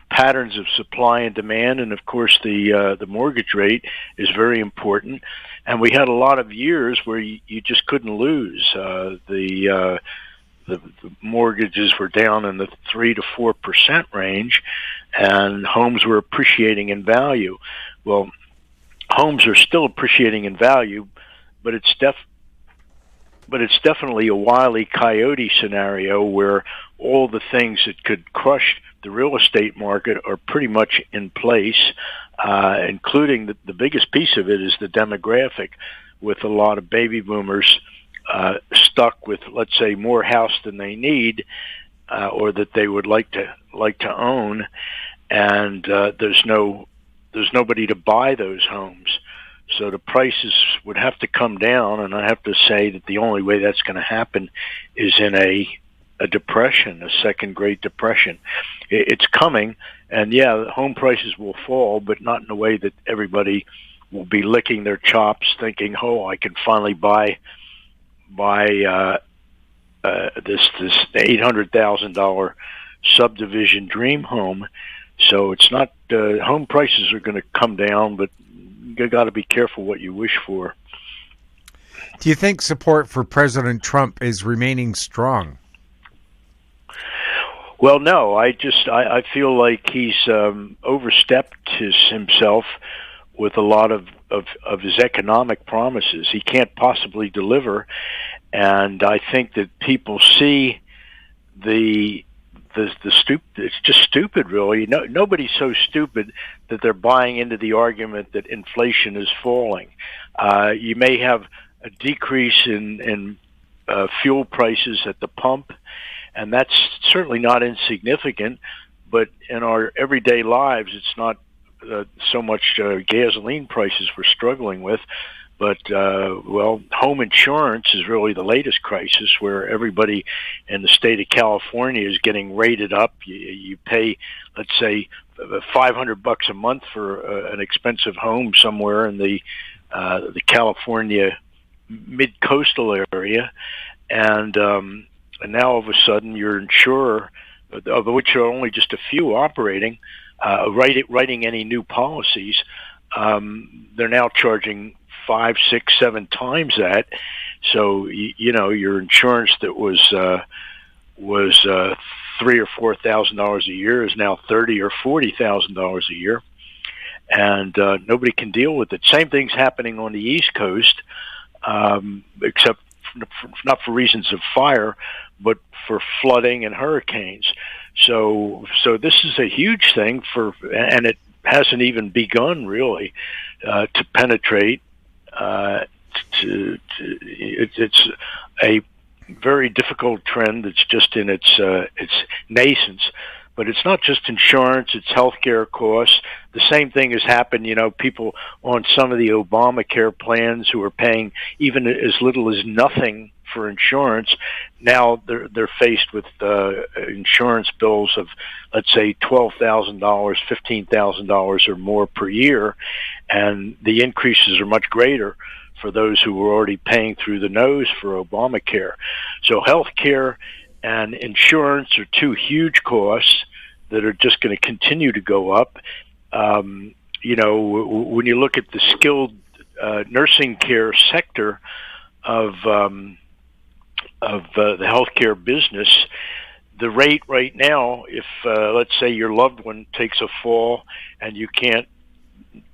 patterns of supply and demand, and of course the mortgage rate is very important. And we had a lot of years where you just couldn't lose. The mortgages were down in the 3 to 4% range, and homes were appreciating in value. Well, homes are still appreciating in value, but it's definitely a Wile E. Coyote scenario where all the things that could crush the real estate market are pretty much in place, including the biggest piece of it is the demographic, with a lot of baby boomers stuck with, let's say, more house than they need, or that they would like to own, and there's nobody to buy those homes. So the prices would have to come down, and I have to say that the only way that's going to happen is in a depression, a second Great Depression. It's coming, and yeah, home prices will fall, but not in a way that everybody will be licking their chops thinking, oh, I can finally buy this $800,000 subdivision dream home. So it's not, home prices are going to come down, but you got to be careful what you wish for. Do you think support for President Trump is remaining strong? Well, no. I feel like he's overstepped himself with a lot of his economic promises. He can't possibly deliver, And I think that people see the stupid. It's just stupid, really. Nobody's so stupid that they're buying into the argument that inflation is falling. You may have a decrease in fuel prices at the pump, and that's certainly not insignificant. But in our everyday lives, it's not so much gasoline prices we're struggling with. But, home insurance is really the latest crisis, where everybody in the state of California is getting rated up. You pay, let's say, $500 a month for an expensive home somewhere in the California mid-coastal area. And now all of a sudden your insurer, of which there are only just a few operating, writing any new policies, they're now charging 5, 6, 7 times that. So your insurance that was $3,000 or $4,000 a year is now $30,000 or $40,000 a year, and nobody can deal with it. Same thing's happening on the East Coast, except not for reasons of fire, but for flooding and hurricanes. So this is a huge thing and it hasn't even begun really to penetrate. It's a very difficult trend that's just in its nascence. But it's not just insurance; it's healthcare costs. The same thing has happened. People on some of the Obamacare plans who are paying even as little as nothing for insurance, now they're faced with insurance bills of, let's say, $12,000, $15,000 or more per year, and the increases are much greater for those who were already paying through the nose for Obamacare. So healthcare and insurance are two huge costs that are just going to continue to go up. When you look at the skilled nursing care sector of the healthcare business, the rate right now, if let's say your loved one takes a fall and you can't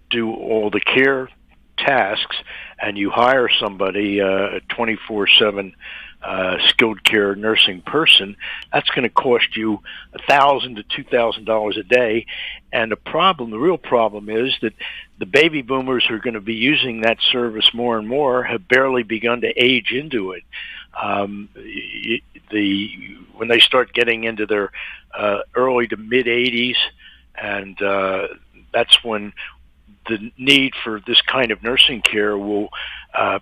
do all the care tasks, and you hire somebody, a 24/7 skilled care nursing person, that's going to cost you $1,000 to $2,000 a day. And the real problem is that the baby boomers who are going to be using that service more and more have barely begun to age into it. When they start getting into their early to mid 80s, and that's when the need for this kind of nursing care will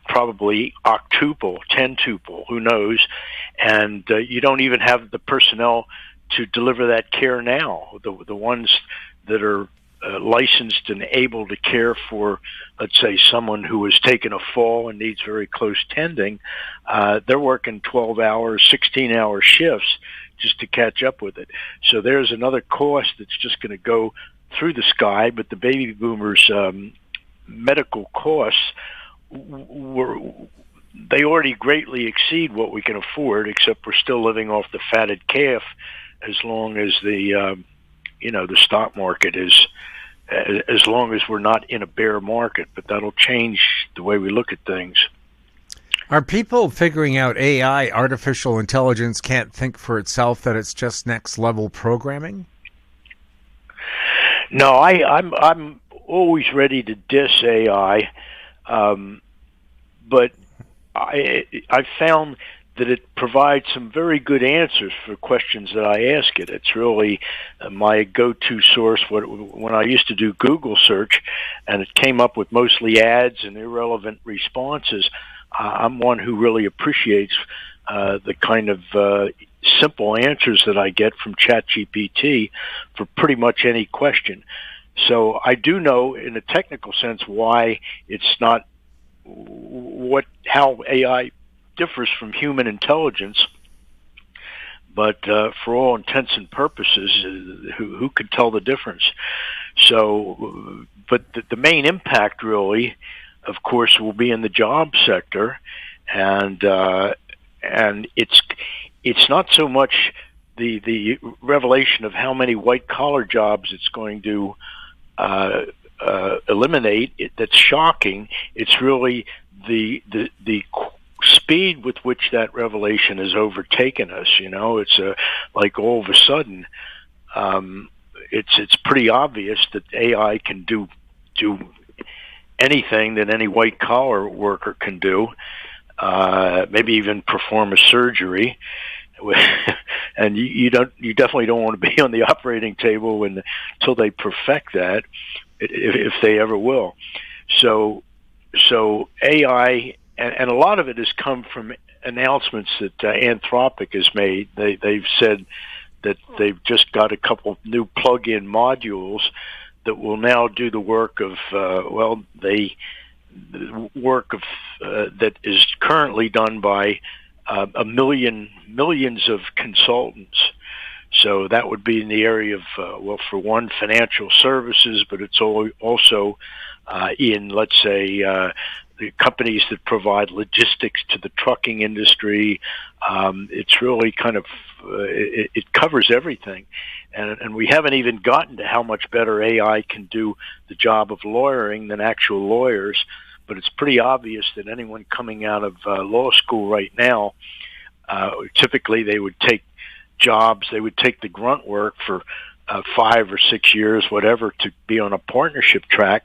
probably octuple, tentuple, who knows? And you don't even have the personnel to deliver that care now. The ones that are licensed and able to care for, let's say, someone who has taken a fall and needs very close tending, they're working 12-hour, 16-hour shifts just to catch up with it. So there's another cost that's just going to go through the sky. But the baby boomers' medical costs they already greatly exceed what we can afford, except we're still living off the fatted calf as long as the stock market is, as long as we're not in a bear market. But that'll change the way we look at things. Are people figuring out AI, artificial intelligence, can't think for itself, that it's just next level programming? No, I'm always ready to diss AI, but I found that it provides some very good answers for questions that I ask it. It's really my go-to source. When I used to do Google search, and it came up with mostly ads and irrelevant responses, I'm one who really appreciates the kind of simple answers that I get from ChatGPT for pretty much any question. So I do know, in a technical sense, why it's not how AI differs from human intelligence. But for all intents and purposes, who could tell the difference? So, but the main impact, really, of course, will be in the job sector, and it's not so much the revelation of how many white collar jobs it's going to eliminate that's shocking. It's really the speed with which that revelation has overtaken us. It's like all of a sudden, it's pretty obvious that AI can do anything that any white collar worker can do, maybe even perform a surgery. And you definitely don't want to be on the operating table until they perfect that, if they ever will. So AI, and a lot of it has come from announcements that Anthropic has made. They've said that they've just got a couple new plug-in modules that will now do the work of that is currently done by millions of consultants. So that would be in the area of for one, financial services, but it's also in, let's say, the companies that provide logistics to the trucking industry. It's really kind of it covers everything, and we haven't even gotten to how much better AI can do the job of lawyering than actual lawyers. But it's pretty obvious that anyone coming out of law school right now, typically they would take jobs, they would take the grunt work for 5 or 6 years, whatever, to be on a partnership track,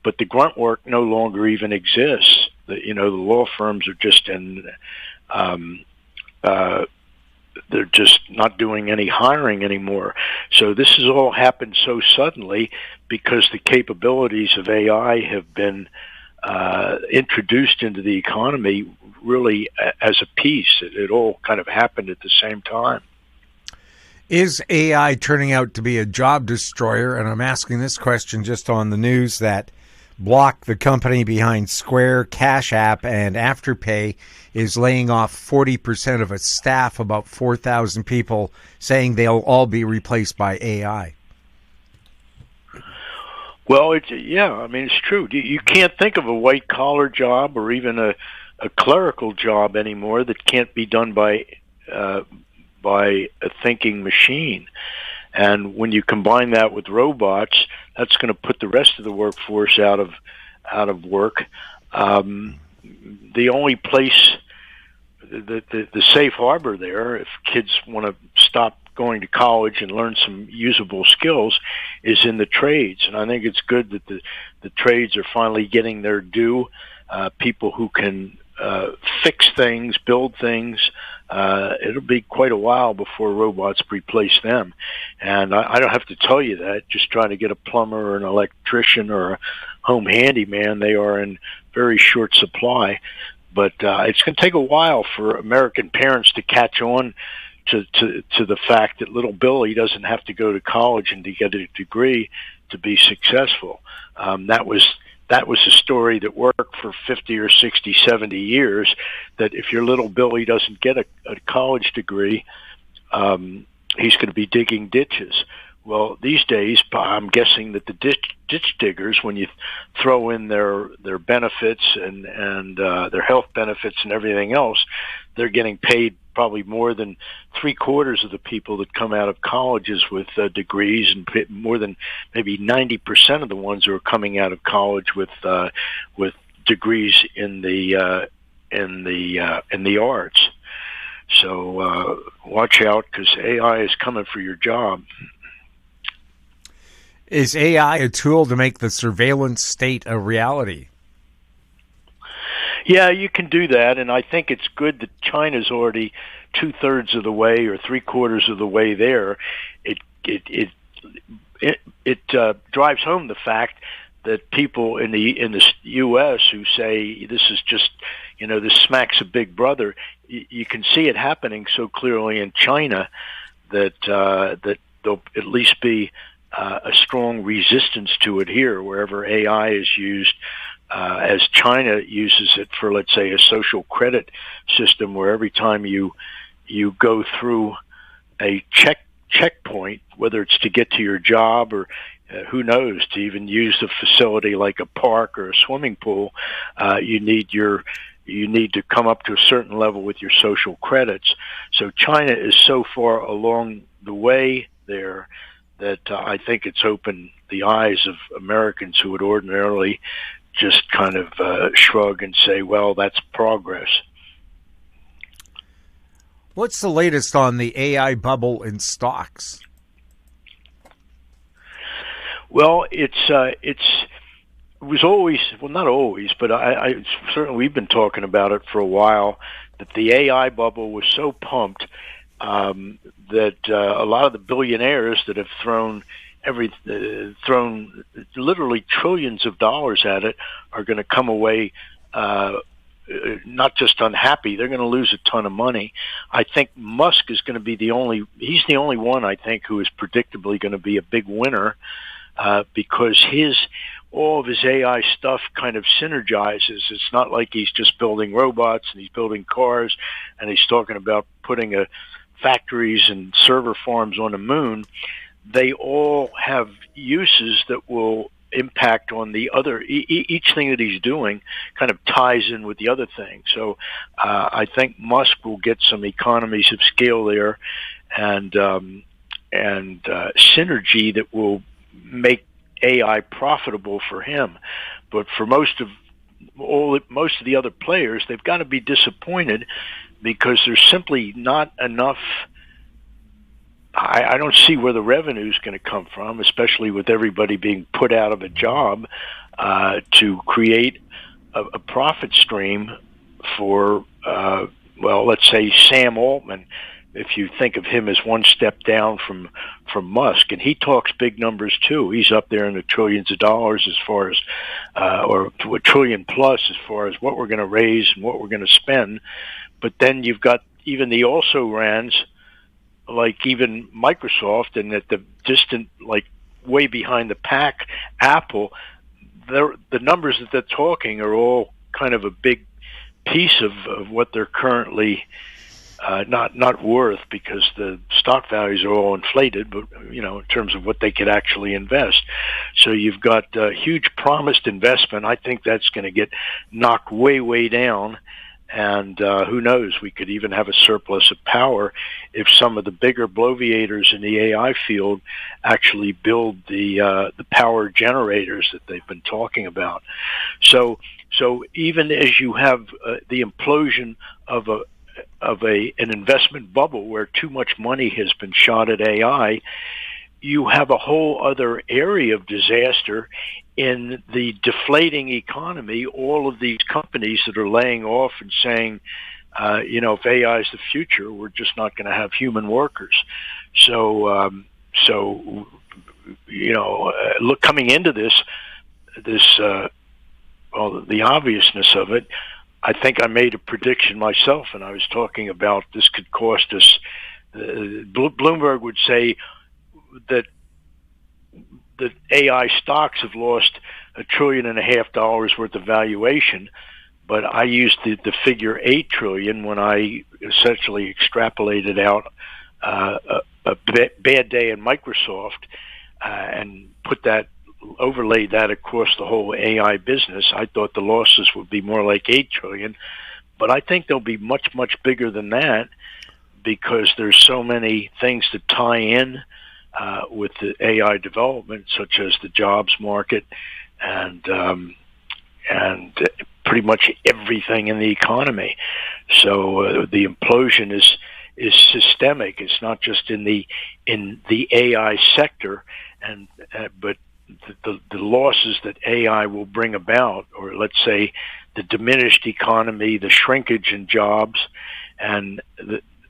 but the grunt work no longer even exists. The law firms are just they're just not doing any hiring anymore. So this has all happened so suddenly because the capabilities of AI have been introduced into the economy really as a piece. It all kind of happened at the same time. Is AI turning out to be a job destroyer? And I'm asking this question just on the news that Block, the company behind Square, Cash App, and Afterpay, is laying off 40% of its staff, about 4,000 people, saying they'll all be replaced by AI. Well, it's true. You can't think of a white-collar job or even a clerical job anymore that can't be done by a thinking machine. And when you combine that with robots, that's going to put the rest of the workforce out of work. The only place, the safe harbor there, if kids want to stop going to college and learn some usable skills, is in the trades. And I think it's good that the trades are finally getting their due. People who can fix things, build things. It'll be quite a while before robots replace them. And I don't have to tell you that. Just trying to get a plumber or an electrician or a home handyman, they are in very short supply. But it's going to take a while for American parents to catch on to the fact that little Billy doesn't have to go to college and to get a degree to be successful. That was a story that worked for 50 or 60, 70 years, that if your little Billy doesn't get a college degree, he's going to be digging ditches. Well, these days, I'm guessing that the ditch diggers, when you throw in their benefits and their health benefits and everything else, they're getting paid probably more than 3/4 of the people that come out of colleges with degrees, and more than maybe 90% of the ones who are coming out of college with degrees in the arts. So watch out, because AI is coming for your job. Is AI a tool to make the surveillance state a reality? Yeah, you can do that, and I think it's good that China's already 2/3 of the way or 3/4 of the way there. It drives home the fact that people in the U.S. who say this is just, this smacks of Big Brother, you can see it happening so clearly in China that there'll at least be a strong resistance to it here, wherever AI is used, as China uses it for, let's say, a social credit system, where every time you go through a checkpoint, whether it's to get to your job or who knows, to even use a facility like a park or a swimming pool, you need to come up to a certain level with your social credits. So China is so far along the way there that I think it's opened the eyes of Americans who would ordinarily just kind of shrug and say, well, that's progress. What's the latest on the AI bubble in stocks? Well, it was always, well, not always, but I certainly, we've been talking about it for a while, that the AI bubble was so pumped that a lot of the billionaires that have thrown literally trillions of dollars at it are going to come away not just unhappy, they're going to lose a ton of money. I think Musk is going to be he's the only one, I think, who is predictably going to be a big winner because all of his AI stuff kind of synergizes. It's not like he's just building robots and he's building cars and he's talking about putting factories and server farms on the moon. They all have uses that will impact on the other. Each thing that he's doing kind of ties in with the other thing. So I think Musk will get some economies of scale there and synergy that will make AI profitable for him. But for most of the other players, they've got to be disappointed because there's simply not enough. I don't see where the revenue is going to come from, especially with everybody being put out of a job, to create a profit stream for, let's say Sam Altman. If you think of him as one step down from Musk, and he talks big numbers too. He's up there in the trillions of dollars as far as, or to a trillion plus as far as what we're going to raise and what we're going to spend. But then you've got even the also-rans, like even Microsoft, and at the distant, like way behind the pack, Apple, the numbers that they're talking are all kind of a big piece of what they're currently not worth, because the stock values are all inflated, but in terms of what they could actually invest. So you've got huge promised investment. I think that's going to get knocked way down. And who knows, we could even have a surplus of power if some of the bigger bloviators in the AI field actually build the power generators that they've been talking about. So even as you have the implosion of an investment bubble where too much money has been shot at AI, you have a whole other area of disaster in the deflating economy. All of these companies that are laying off and saying, if AI is the future, we're just not going to have human workers. So look, coming into this, the obviousness of it, I think I made a prediction myself, and I was talking about this could cost us. Bloomberg would say that AI stocks have lost $1.5 trillion worth of valuation, but I used the figure 8 trillion when I essentially extrapolated out a bad day in Microsoft and overlaid that across the whole AI business. I thought the losses would be more like 8 trillion, but I think they'll be much bigger than that, because there's so many things to tie in with the AI development, such as the jobs market and pretty much everything in the economy. So the implosion is systemic. It's not just in the AI sector, but the losses that AI will bring about, or let's say the diminished economy, the shrinkage in jobs, and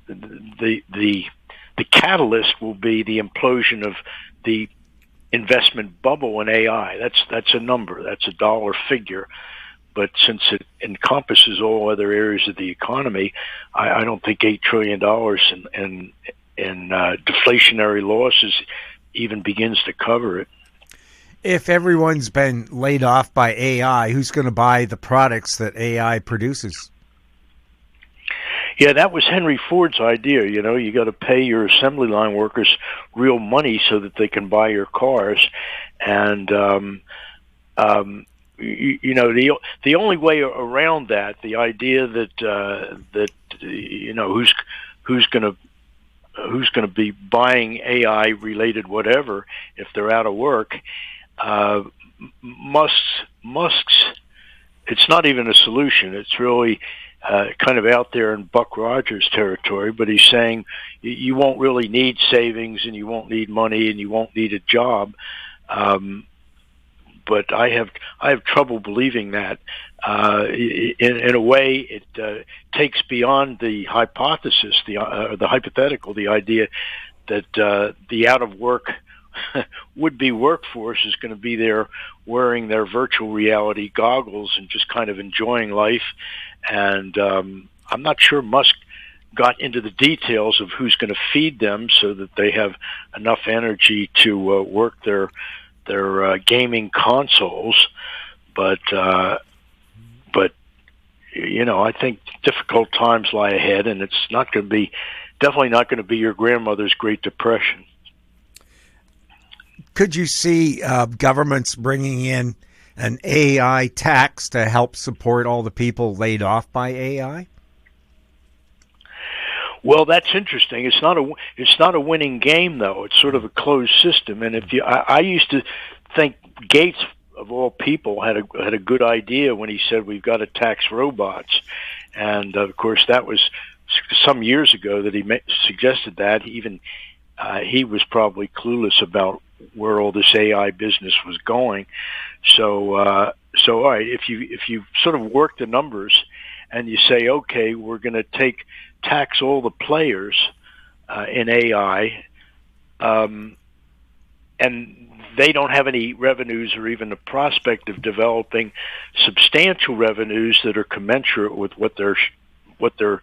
the catalyst will be the implosion of the investment bubble in AI. That's a number, that's a dollar figure. But since it encompasses all other areas of the economy, I don't think $8 trillion in deflationary losses even begins to cover it. If everyone's been laid off by AI, who's going to buy the products that AI produces? Yeah, that was Henry Ford's idea. You got to pay your assembly line workers real money so that they can buy your cars. And, the only way around that, the idea that who's going to be buying AI related whatever if they're out of work, Musk's, it's not even a solution. It's really, kind of out there in Buck Rogers territory, but he's saying you won't really need savings, and you won't need money, and you won't need a job. But I have trouble believing that. In a way, it takes beyond the hypothesis, the hypothetical, the idea that the out of work would-be workforce is going to be there wearing their virtual reality goggles and just kind of enjoying life. And I'm not sure Musk got into the details of who's going to feed them so that they have enough energy to work their gaming consoles. But you know, I think difficult times lie ahead, and it's definitely not going to be your grandmother's Great Depression. Could you see governments bringing in an AI tax to help support all the people laid off by AI? Well, that's interesting. It's not a winning game, though. It's sort of a closed system. And I used to think Gates, of all people, had a good idea when he said we've got to tax robots. And of course, that was some years ago that he suggested that. Even he was probably clueless about where all this AI business was going. So all right, if you sort of work the numbers and you say, okay, we're going to tax all the players in AI, and they don't have any revenues or even the prospect of developing substantial revenues that are commensurate with what they're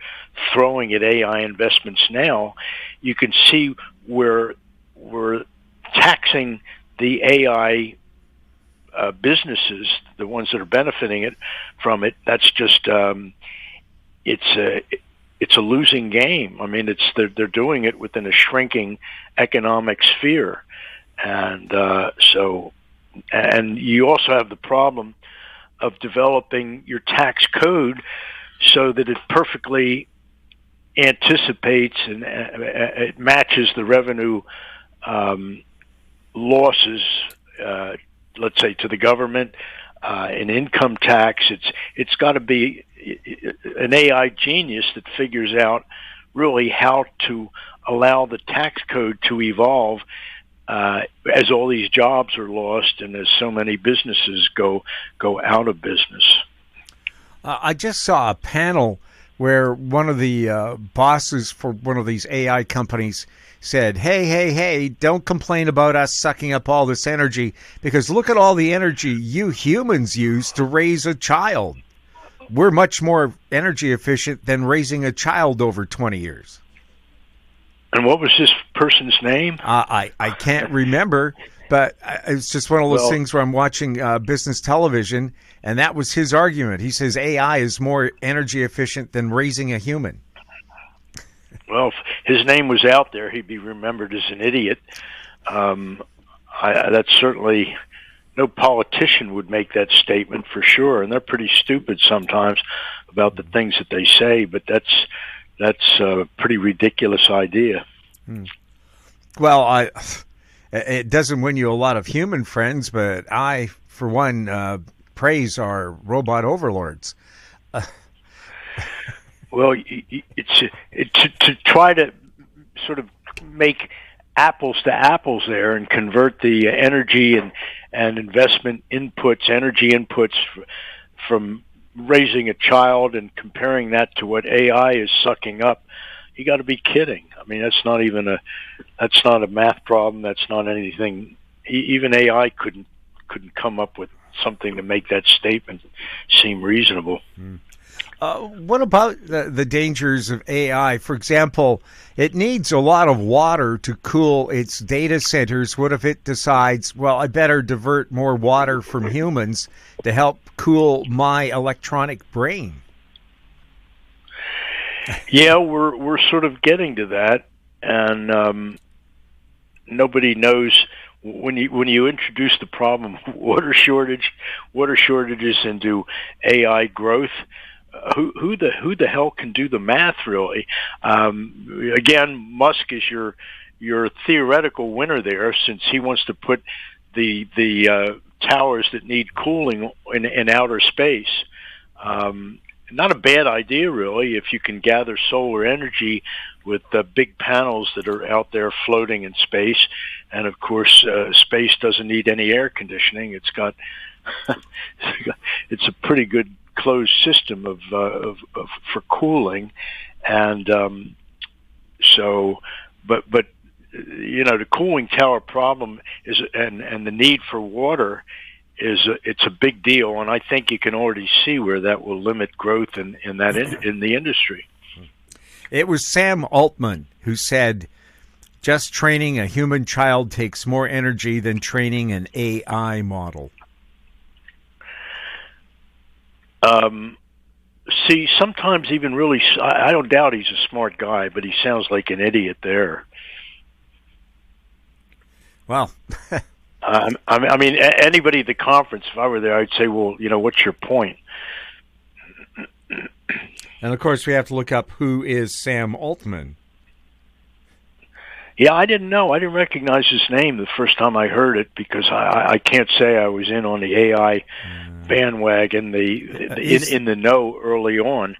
throwing at AI investments now, you can see where we're taxing the AI businesses, the ones that are benefiting from it. That's just it's a losing game. I mean, they're doing it within a shrinking economic sphere, and and you also have the problem of developing your tax code so that it perfectly anticipates and it matches the revenue losses, let's say, to the government, in income tax. It's got to be an AI genius that figures out really how to allow the tax code to evolve as all these jobs are lost and as so many businesses go out of business. I just saw a panel where one of the bosses for one of these AI companies said, hey, don't complain about us sucking up all this energy, because look at all the energy you humans use to raise a child. We're much more energy efficient than raising a child over 20 years. And what was this person's name? I can't remember, but it's just one of those things where I'm watching business television, and that was his argument. He says AI is more energy efficient than raising a human. Well, if his name was out there, he'd be remembered as an idiot. That's certainly, no politician would make that statement for sure, and they're pretty stupid sometimes about the things that they say, but that's a pretty ridiculous idea. Well, it doesn't win you a lot of human friends, but I, for one, praise our robot overlords. Well, it's to try to sort of make apples to apples there and convert the energy and investment inputs, energy inputs from raising a child and comparing that to what AI is sucking up. You got to be kidding. I mean, that's not a math problem. That's not anything. Even AI couldn't come up with something to make that statement seem reasonable. What about the dangers of AI? For example, it needs a lot of water to cool its data centers. What if it decides, well, I better divert more water from humans to help cool my electronic brain? Yeah, we're sort of getting to that, and nobody knows when you introduce the problem of water shortages into AI growth. Who the hell can do the math, really? Again, Musk is your theoretical winner there, since he wants to put the towers that need cooling in outer space. not a bad idea, really, if you can gather solar energy with big panels that are out there floating in space. And of course, space doesn't need any air conditioning. It's got it's a pretty good closed system of for cooling, and but the cooling tower problem is and the need for water it's a big deal, and I think you can already see where that will limit growth in the industry. It was Sam Altman who said, just training a human child takes more energy than training an AI model. See, sometimes even really, I don't doubt he's a smart guy, but he sounds like an idiot there. Well, I mean, anybody at the conference, if I were there, I'd say, well, what's your point? And of course, we have to look up who is Sam Altman. Yeah, I didn't know. I didn't recognize his name the first time I heard it because I can't say I was in on the AI bandwagon, in the know early on.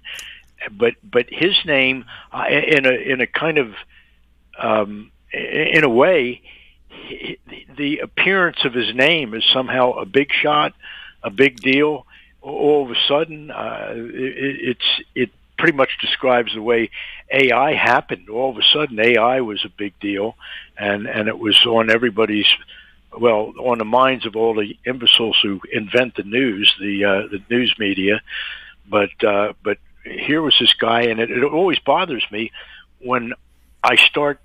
But his name, in a kind of in a way, the appearance of his name is somehow a big shot, a big deal. All of a sudden, it pretty much describes the way AI happened. All of a sudden, AI was a big deal, and it was on everybody's, on the minds of all the imbeciles who invent the news, the news media. But here was this guy, and it always bothers me when I start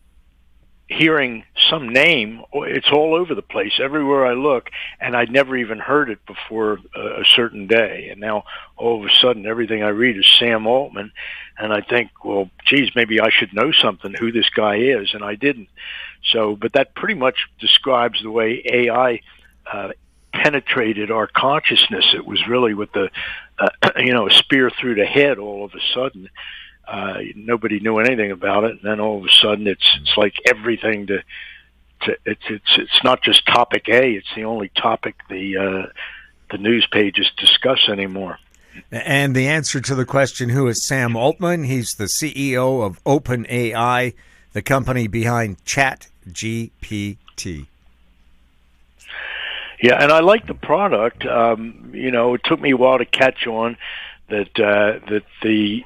hearing some name. It's all over the place everywhere I look, and I'd never even heard it before a certain day, and now all of a sudden everything I read is Sam Altman, and I think, well, geez, maybe I should know something who this guy is, and I didn't. So, but that pretty much describes the way AI penetrated our consciousness. It was really with the a spear through the head. All of a sudden, nobody knew anything about it, and then all of a sudden it's like everything it's not just topic A, it's the only topic the news pages discuss anymore. And the answer to the question, who is Sam Altman? He's the CEO of OpenAI, the company behind ChatGPT. Yeah, and I like the product. It took me a while to catch on that the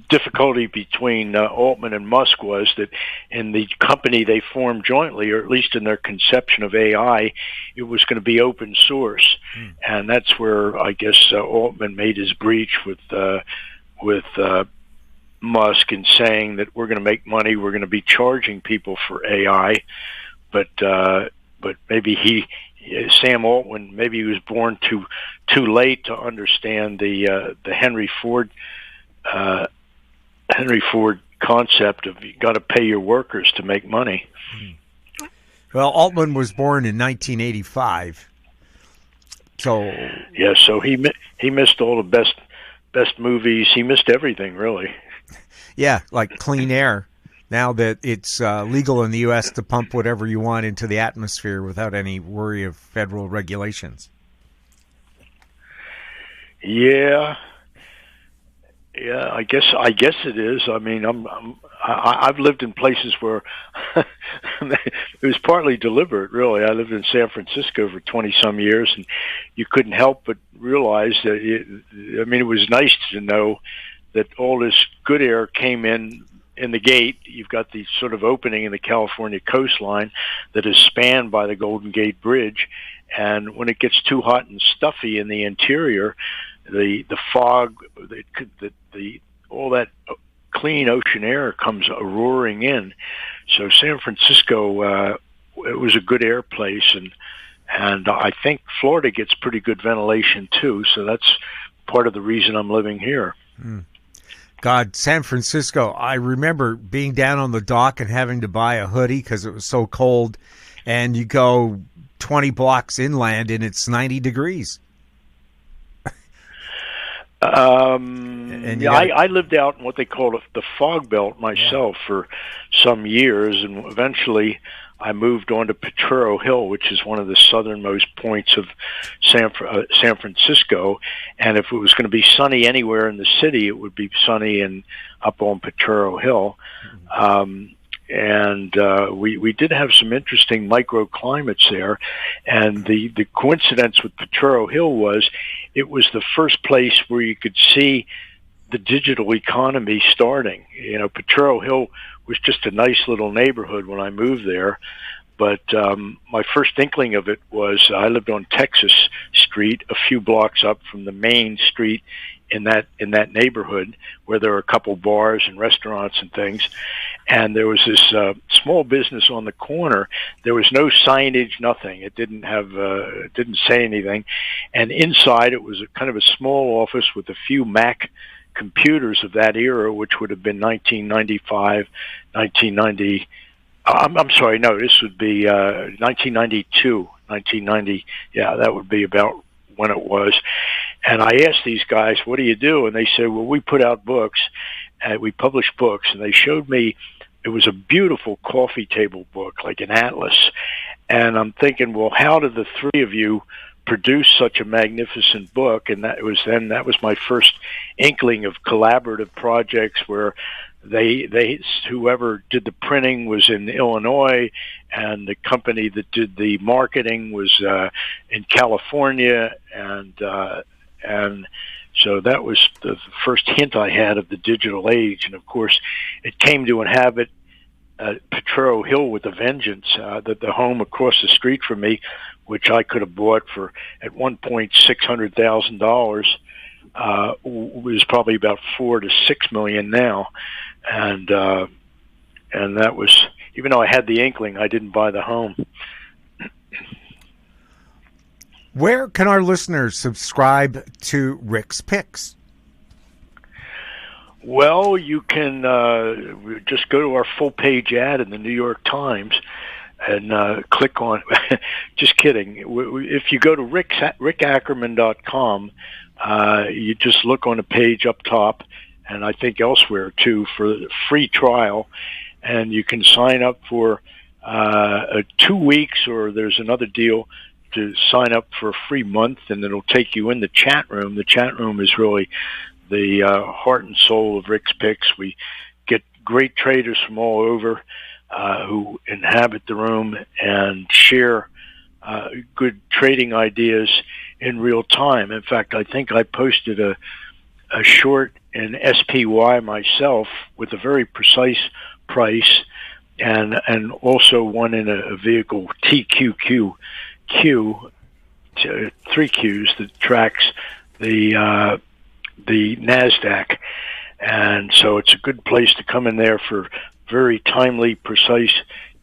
difficulty between Altman and Musk was that in the company they formed jointly, or at least in their conception of AI, it was going to be open source. And that's where I guess Altman made his breach with Musk in saying that we're going to make money, we're going to be charging people for AI, but maybe Sam Altman, maybe he was born too late to understand the Henry Ford concept of you got to pay your workers to make money. Well, Altman was born in 1985, so yeah, so he missed all the best movies. He missed everything, really. Yeah, like clean air. Now that it's legal in the U.S. to pump whatever you want into the atmosphere without any worry of federal regulations. Yeah, I guess it is. I mean, I've lived in places where it was partly deliberate, really. I lived in San Francisco for 20-some years, and you couldn't help but realize that it was nice to know that all this good air came in the gate. You've got the sort of opening in the California coastline that is spanned by the Golden Gate Bridge, and when it gets too hot and stuffy in the interior, the fog, all that clean ocean air comes roaring in. So San Francisco, it was a good air place, and I think Florida gets pretty good ventilation too. So that's part of the reason I'm living here. God, San Francisco, I remember being down on the dock and having to buy a hoodie because it was so cold, and you go 20 blocks inland and it's 90 degrees. I lived out in what they call the fog belt myself for some years, and eventually I moved on to Potrero Hill, which is one of the southernmost points of San Francisco. And if it was going to be sunny anywhere in the city, it would be sunny up on Potrero Hill. We did have some interesting microclimates there. And the coincidence with Potrero Hill was it was the first place where you could see the digital economy starting. Potrero Hill was just a nice little neighborhood when I moved there. But my first inkling of it was I lived on Texas Street, a few blocks up from the main street in that neighborhood, where there were a couple bars and restaurants and things. And there was this small business on the corner. There was no signage, nothing. It didn't say anything. And inside it was kind of a small office with a few Mac computers of that era, which would have been 1995, 1990. I'm sorry, no, this would be 1992, 1990. Yeah, that would be about when it was. And I asked these guys, what do you do? And they said, well, we put out books, and we publish books. And they showed me, it was a beautiful coffee table book, like an atlas. And I'm thinking, well, how did the three of you produce such a magnificent book? And that was my first inkling of collaborative projects where they whoever did the printing was in Illinois, and the company that did the marketing was in California, and so that was the first hint I had of the digital age. And of course, it came to inhabit Potrero Hill with a vengeance. That the home across the street from me, which I could have bought for at one point $600,000, was probably about $4 to $6 million now. And that was, even though I had the inkling, I didn't buy the home. Where can our listeners subscribe to Rick's Picks? Well, you can just go to our full-page ad in the New York Times and click on. Just kidding. If you go to rickackerman.com, you just look on the page up top, and I think elsewhere too, for the free trial, and you can sign up for 2 weeks, or there's another deal to sign up for a free month, and it'll take you in the chat room. The chat room is really the heart and soul of Rick's Picks. We get great traders from all over who inhabit the room and share good trading ideas in real time. In fact, I think I posted a short in SPY myself with a very precise price, and also one in a vehicle TQQQ, 3 Qs, that tracks the NASDAQ. And so it's a good place to come in there for very timely, precise,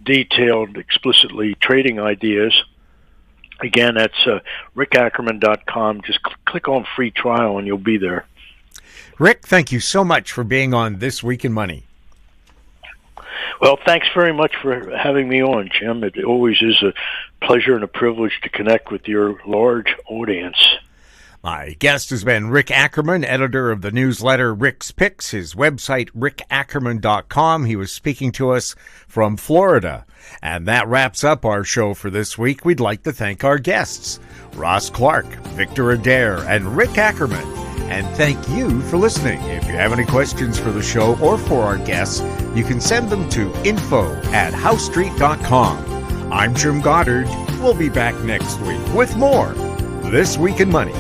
detailed, explicitly trading ideas. Again, that's rickackerman.com. Just click on free trial and you'll be there. Rick, thank you so much for being on This Week in Money. Well, thanks very much for having me on, Jim. It always is a pleasure and a privilege to connect with your large audience. My guest has been Rick Ackerman, editor of the newsletter Rick's Picks, his website, rickackerman.com. He was speaking to us from Florida. And that wraps up our show for this week. We'd like to thank our guests, Ross Clark, Victor Adair, and Rick Ackerman. And thank you for listening. If you have any questions for the show or for our guests, you can send them to info@howstreet.com. I'm Jim Goddard. We'll be back next week with more This Week in Money.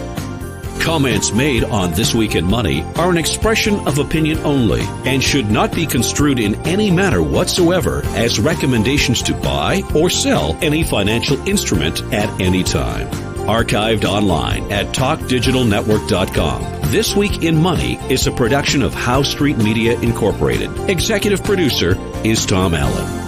Comments made on This Week in Money are an expression of opinion only and should not be construed in any manner whatsoever as recommendations to buy or sell any financial instrument at any time. Archived online at TalkDigitalNetwork.com. This Week in Money is a production of Howe Street Media Incorporated. Executive producer is Tom Allen.